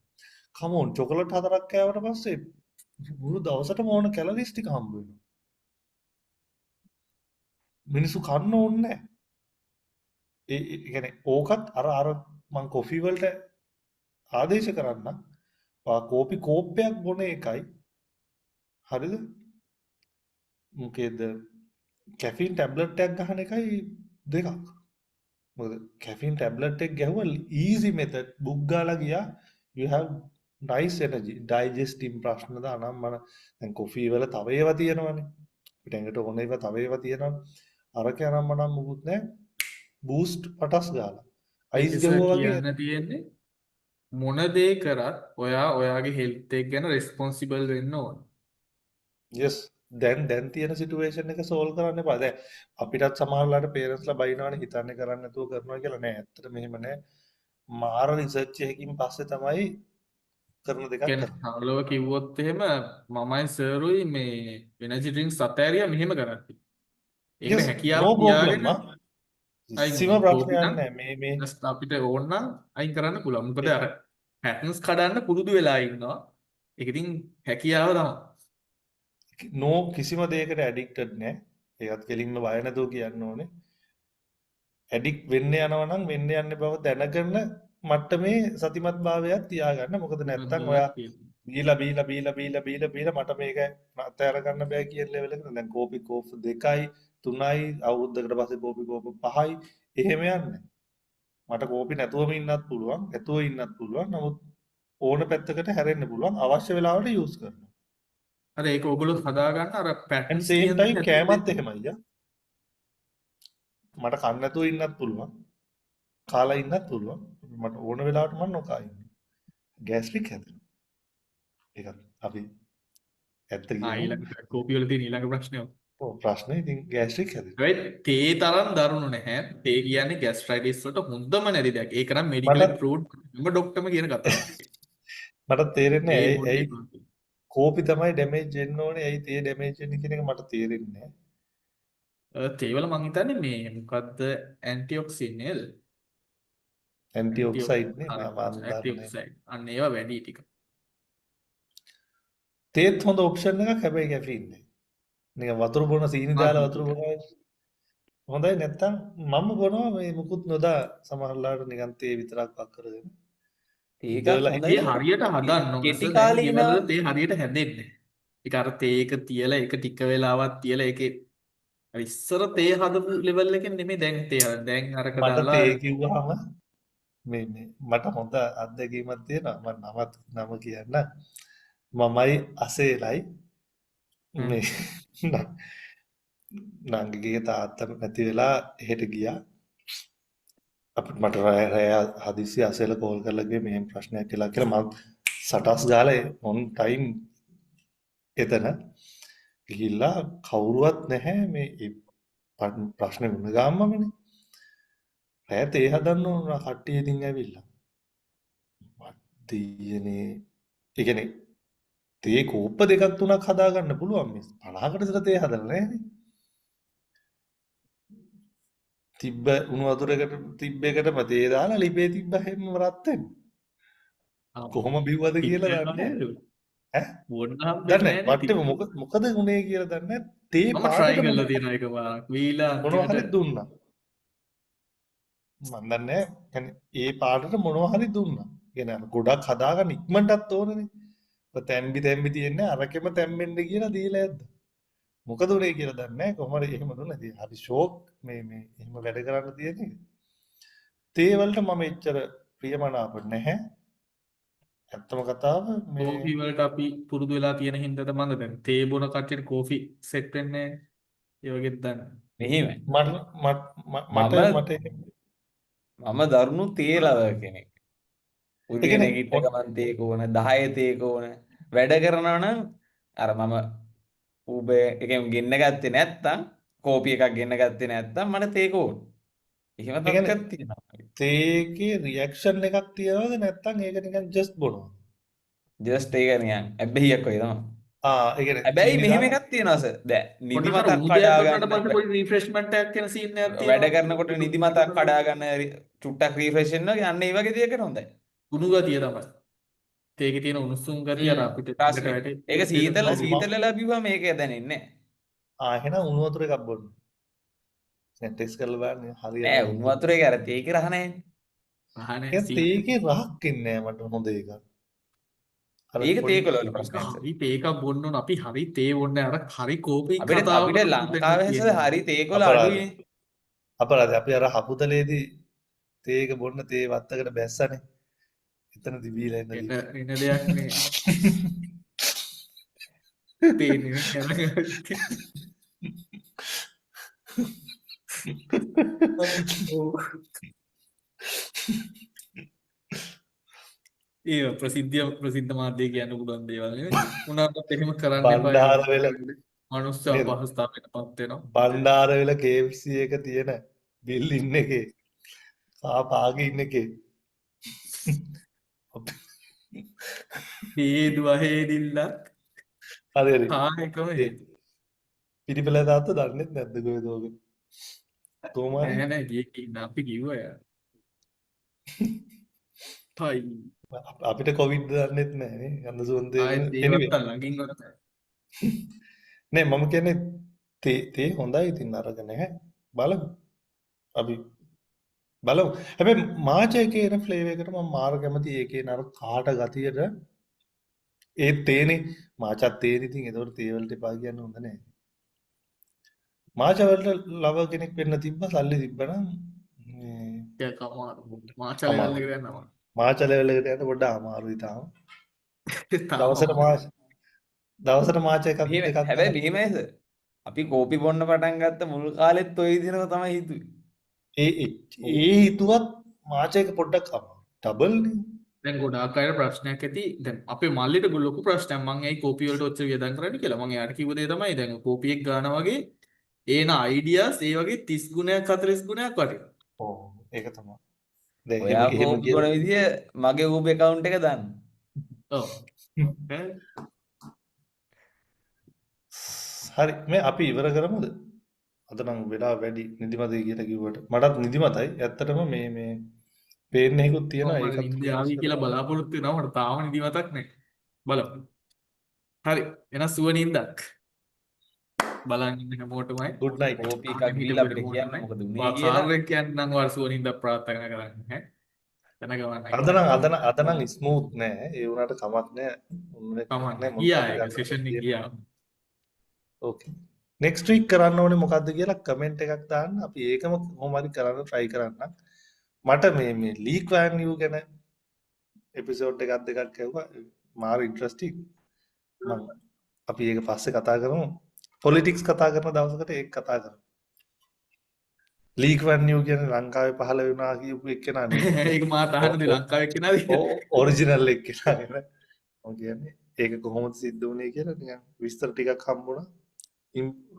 කමෝන් චොකලට් හතරක් කෑවට පස්සේ මුළු දවසටම ඕන කැලරීස් ටික හම්බ වෙනවා. මිනිස්සු කන්න ඕනේ නැහැ. ඒ කියන්නේ ඕකත් අර මං කොෆි වලට ආදේශ කරන්න. කෝපි කෝප්පයක් බොන එකයි. හරිද? මොකේද කැෆීන් ටැබ්ලට් එකක් ගන්න එකයි දෙකක්. මොකද කැෆීන් ටැබ්ලට් එක ගැහුවා easy method බුක් ගාලා ගියා you have nice energy digestive ප්‍රශ්න දානම් මම දැන් කොෆි වල තව ඒවා තියෙනවනේ අපිට ඇඟට ඕන ඒවා තව ඒවා තියෙනවනේ අරක යනම් මනම් මුකුත් නැහැ බූස්ට් පටස් ගාලා අයිස් ගැහුවා වගේ කියන්න තියෙන්නේ මොන දේ කරත් ඔයා ඔයාගේ හෙල්ත් එක ගැන රෙස්පොන්සිබල් වෙන්න ඕන. yes දැන් තියෙන සිටුේෂන් එක සෝල්ව් කරන්න එපා. දැන් අපිටත් සමහරලාට පේරන්ට්ස්ලා බයිනවනේ හිතන්නේ කරන්නේ නැතුව කරනවා කියලා නෑ. ඇත්තට මෙහෙම නෑ. මාර රිසර්ච් එකකින් පස්සේ තමයි කරන දෙකක් කියන්නේ කරන්නේ. හලව කිව්වොත් එහෙම මමයි සර්ුයි මේ එනර්ජි ඩ්‍රින්ක්ස් අතෑරියා මෙහෙම කරන්නේ. ඒකට yes හැකියාව no problem තියාගෙන මා. කිසිම ප්‍රශ්නයක් නෑ. මේ just අපිට ඕන නම් අයින් කරන්න පුළුවන්. මොකද අර පැටර්න්ස් කඩන්න පුරුදු වෙලා ඉන්නවා. ඒක ඉතින් හැකියාව තමයි. no කිසිම දෙයකට ඇඩික්ටඩ් නෑ. ඒකත් කෙලින්ම බය නැතුව කියන්න ඕනේ. ඇඩික්ට් වෙන්න යනවා නම් වෙන්න යන්නේ බව දැනගෙන මට්ටමේ සතිමත් භාවයක් තියාගන්න. මොකද නැත්තම් ඔයා බීලා මට මේක අතහැර ගන්න බෑ කියන ලෙවල් එකට දැන් කෝපි කෝප් 2යි 3යි අවුරුද්දකට පස්සේ කෝපි කෝප් 5යි එහෙම යන්නේ. මට කෝපි නැතුවම ඉන්නත් පුළුවන්, ඇතුව ඉන්නත් පුළුවන්. නමුත් ඕන පැත්තකට හැරෙන්න පුළුවන්. අවශ්‍ය වෙලාවට යූස් කරනවා. අර ඒක ඔයගොල්ලෝ හදා ගන්න අර and පැටර්න්ස් same කියන time කෑමත් එහෙමයි යා. මට කන්න නැතුව ඉන්නත් පුළුවන්. කාලා ඉන්නත් පුළුවන්. මට ඕන වෙලාවට මම නොකා ඉන්නවා. ગેස්ට්‍රික් හැදෙනවා. ඒක අපි ඇත්ත කියමු. ඊළඟට කෝපි වල තියෙන ඊළඟ ප්‍රශ්නය. ඔව් ප්‍රශ්නේ ඉතින් ගෑස්ට්‍රික් හැදෙනවා. right තේ තරම් දරුණු නැහැ. තේ කියන්නේ ગેස්ට්‍රයිටිස් වලට හොඳම නැති දෙයක්. ඒක නම් මෙඩිකල් ප්‍රූව්ඩ් මම ડોක්ටර්ම කියන කතාවක්. මට තේරෙන්නේ තේ ඇයි කෝපි තමයි ඩැමේජ් වෙන්න ඕනේ. ඇයි තේ ඩැමේජ් වෙන්නේ කියන එක මට තේරෙන්නේ නැහැ. තේ වල මං හිතන්නේ මේ මොකද්ද ඇන්ටිඔක්සින් නේද? ඇන්ටිඔක්සයිඩ් නේ මම දන්නේ. ඇන්ටිඔක්සයිඩ්. අන්න ඒවා වැඩි ටික. තේත් හොඳ ඔප්ෂන් එකක් හැබැයි කැෆීන් නේ. නිකන් වතුර බොන සීනි දාලා වතුර බොනවා හොඳයි. නැත්තම් මම බොනවා මේ මුකුත් නොදා සමහරලාට නිකන් තේ විතරක් වක් කරගෙන. ඒකත් ඉඳලා හොඳයි. තේ හරියට හදන්න ඕන. කෙටි කාලීන තේ හරියට හැදෙන්නේ. ඒක අර තේ එක තියලා ඒක ටික වෙලාවක් තියලා ඒකේ අර ඉස්සර තේ හදපු ලෙවල් එකෙන් නෙමෙයි දැන් තේ දැන් අරක මට දාලා තේ කිව්වහම මේ මට හොඳ අත්දැකීමක් තියෙනවා. මම නම කියන්න. මමයි අසේලයි මේ නංගිගේ තාත්තා නැති වෙලා එහෙට ගියා. අපිට මට රෑ හදිස්සි අසේල කෝල් කරලා ගියේ මෙහෙම ප්‍රශ්නයක් කියලා මම සටස් ගාලා ඔන් ටයිම් එතන ගිහිල්ලා කවුරුවත් නැහැ මේ ප්‍රශ්නේ වුණ ගාමමනේ. රෑ තේ හදන්න ඕන කට්ටිය ඉතින් ඇවිල්ලා. දෙයනේ. ඒ කියන්නේ තේ කෝප්ප දෙකක් තුනක් හදා ගන්න පුළුවන් මේ 50කට විතර තේ හදලා නැහැනේ. තිබ්බ උණු වතුරකට තිබ්බ එකටම තේ දාලා ලිපේ තිබ්බ හැම රත් වෙනවා. කොහොම බිව්වද කියලා දන්නේ නැහැ. ඈ බොන්නම් දන්නේ නෑ නැහැ. මට්ටම මොකද උනේ කියලා දන්නේ නැහැ. තේ මම try කරලා තියෙනවා එක පාරක්. වීලා මොනවා හරි අන්තිමට දුන්නා. මන් දන්නේ නැහැ. يعني ඒ පාටට මොනවා හරි දුන්නා. කියන්නේ අර ගොඩක් හදාගන්න ඉක්මනටත් ඕනනේ. තැම්බි තැම්බි තියෙන්නේ අරකෙම තැම්බෙන්න කියලා දීලා ඇද්ද. මොකද උනේ කියලා දන්නේ නැහැ. කොහොමද එහෙම දුන්නේ? ඉතින් හරි ෂෝක් මේ එහෙම වැඩ කරන්න තියෙන්නේ. තේ වලට මම එච්චර ප්‍රියමනාප නැහැ. ඇත්තම කතාව මේ කෝෆි වලට අපි පුරුදු වෙලා තියෙන හින්දාද මන්ද දැන් තේ බොන කට්ටියට කෝෆි සෙට් වෙන්නේ නැහැ. ඒ වගේත් දන්න. මෙහෙමයි. මට මම දරුණු තේ ලවර් කෙනෙක්. ඒ උදේ කියන්නේ නැගිට ගමන් තේක ඕන 10 තේක ඕන වැඩ කරනවා නම් අර මම ඌබර් එකෙන් ගෙන්න ගත්තේ නැත්තම් කෝපි එකක් ගෙන්න ගත්තේ නැත්තම් මට තේක ඕන. එහෙම ඒ කියන්නේ තත්ත්වයක් තියෙනවා. තේකේ රියැක්ෂන් එකක් තියනවද නැත්නම් ඒක නිකන් ජස්ට් බොනවද? ජස්ට් ඒක නිකන් ඇබ්බැහියක් වගේ තමයි. ඒ කියන්නේ හැබැයි චීනි මෙහෙම දාලා එකක් තියෙනවා සර්. දැන් නිදිමතක් පොඩ්ඩක් උදේ කඩා කරනකොට ගන්න පස්සේ පොඩි රිෆ්‍රෙෂ්මන්ට් එකක් කියන සීන් එකක් වැඩ තියෙනවා. කරනකොට නිදිමතක් කඩා ගන්න චුට්ටක් රිෆ්‍රෙෂ් වෙන්න වගේ අන්න ඒ වගේ දෙයකට හොඳයි. උණු ගතිය තමයි. තේකේ තියෙන උණුසුම් ගතිය අර අපිට ප්‍රශ්නේ. ළඟට වැටේ. ඒක සීතල මම- සීතල ලැබුවා මේක දැනෙන්නේ එහෙනම් උණු වතුර එකක් බොන්න. දැන් ටෙස්ට් කරලා බලන්න හරියට. නෑ. උණු වතුරේ අර තේකේ රහ නෑනේ. අහන්නේ ඒක තේකේ රහක් ඉන්නේ නැහැ මට හොඳ එකක්. අර ඒක පොඩි- තේකවල වල ප්‍රශ්නයක් සර්. හරි තේකක් බොන්න ඕන අපි හරි තේ බොන්න අර හරි කෝපි අපිට කතාවකට ලංකාවේ හැස හරි තේකවල අපරාධ. අඩුයි. අපරාධ අපි අර හපුතලේදී තේක බොන්න තේ වත්තකට බැස්සනේ. එතනදී බීලා ඉන්න එන දෙයක් නේ තේන්නේ ඒ ප්‍රසිද්ධ මාධ්‍ය කියන්න පුළුවන් දේවල් නෙවෙයි. උනාට එහෙම කරන්න බණ්ඩාර වෙල මනුස්ස නේද? අපහසුතාවයට පත් වෙනවා. බණ්ඩාරවෙල KFC එක තියෙන බිල්ඩින් එකේ පාගේ ඉන්න එකේ හේදු අහේදිල්ලක් හරි හරි කායකම හේතු. පිටිපෙළ තාත්ත දන්නෙත් නැද්ද කොහෙද ඔක කොහොමද නෑ නෑ ගියේ අපි කිව්වා යා. හයි අපිට කොවිඩ් දන්නෙත් නැහැ නේ ගඳ සුවඳ ආයෙත් anyway දේවල් ළඟින් වරත. නේ මම කියන්නේ තේ හොඳයි ඉතින් නරක නැහැ බලමු අපි බලමු හැබැයි මාච එකේ එන ෆ්ලේවර් එකට මම මාර කැමති ඒකේ නර කාට ගතියට ඒ තේනේ මාචත් තේනේ ඉතින් ඒතකොට තේ වලට එපා කියන්න හොඳ නැහැ මාච වලට ලව කෙනෙක් වෙන්න තිබ්බ සල්ලි තිබ්බනම් මේ ඒක අමාරු. මාචලේ වල එකට යනවා. මාච ලෙවල් එකට යන්න පොඩ්ඩක් අමාරුයි තාම තාම දවසට මාච එකක් හැබැයි මෙහෙමයි සර්. අපි කෝපි බොන්න පටන් ගත්ත මුල් කාලෙත් ඔය විදිහම තමයි හිතුවේ. ඒ හිතුවත් මාච එක පොඩ්ඩක් අමාරු ඩබල් නේ දැන් ගොඩාක් අයට ප්‍රශ්නයක් ඇති. දැන් අපේ මල්ලිට ලොකු ප්‍රශ්නයක් මම ඇයි කෝපි වලට ඔච්චර වියදම් කරන්නේ කියලා. මම එයාට කිව්ව දේ තමයි දැන් කෝපි එක ගන්නවා වගේ ඒන අයිඩියාස් ඒ වගේ 30 ගුණයක් 40 ගුණයක් වටිනවා. ඔව් ඒක තමයි දැන් ඔයා එහෙම කෝපි බොන විදිය මගේ ඌබ account එක දාන්න. ඔව්. හරි මේ අපි ඉවර කරමුද අද නම් වෙලා වැඩි නිදිමතයි කියලා කිව්වට මටත් නිදිමතයි ඇත්තටම මේ පේන්න එකකුත් තියෙනවා මම ඒකත් නින්ද ආවි කියලා බලාපොරොත්තු වෙනවා. මට තාම නිදිමතක් නැහැ. බලමු. හරි. එහෙනම් සුව නින්දක්. බලන් ඉන්න හැමෝටමයි. good night කෝපි එකක් දීලා අපිට කියන්න මොකද උනේ කියලා. කාර්යයක් කියන්නම් වර සුව නින්දක් ප්‍රාර්ථනා කරන්නේ ඈ. අද නම් ස්මූත් නෑ ඒ වුණාට කමක් නෑ කමන්න ගියා ඒක සෙෂන් එක ගියා. ඕකේ නෙක්ස්ට් වීක් කරන්න ඕනේ මොකද්ද කියලා කමෙන්ට් එකක් දාන්න අපි ඒකම කොහොම හරි කරන්න try කරන්න මට මේ ලීක් වැන්යු ගැන එපිසෝඩ් එකක් දෙකක් ඇහුවා මාර ඉන්ට්‍රස්ටිං මම අපි ඒක පස්සේ කතා කරමු පොලිටික්ස් කතා කරන දවසකට ඒක කතා කරමු ලීක් වැන්යු කියන්නේ ලංකාවේ පහළ වුණා කියපු එක්කෙනා නේ ඒක මාත් අහන්නද ලංකාවේ කෙනාද ඔරිජිනල් එක්කෙනා නේ මම කියන්නේ ඒක කොහොමද සිද්ධ වුනේ කියලා නිකන් විස්තර ටිකක් හම්බුණා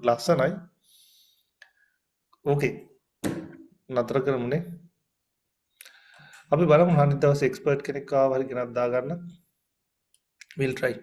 ලස්සනයි. ඕකේ. නතර කරමුනේ. අපි බලමු අනිත් දවසේ එක්ස්පර්ට් කෙනෙක් ආව හරි කෙනෙක් දාගන්න. We'll try.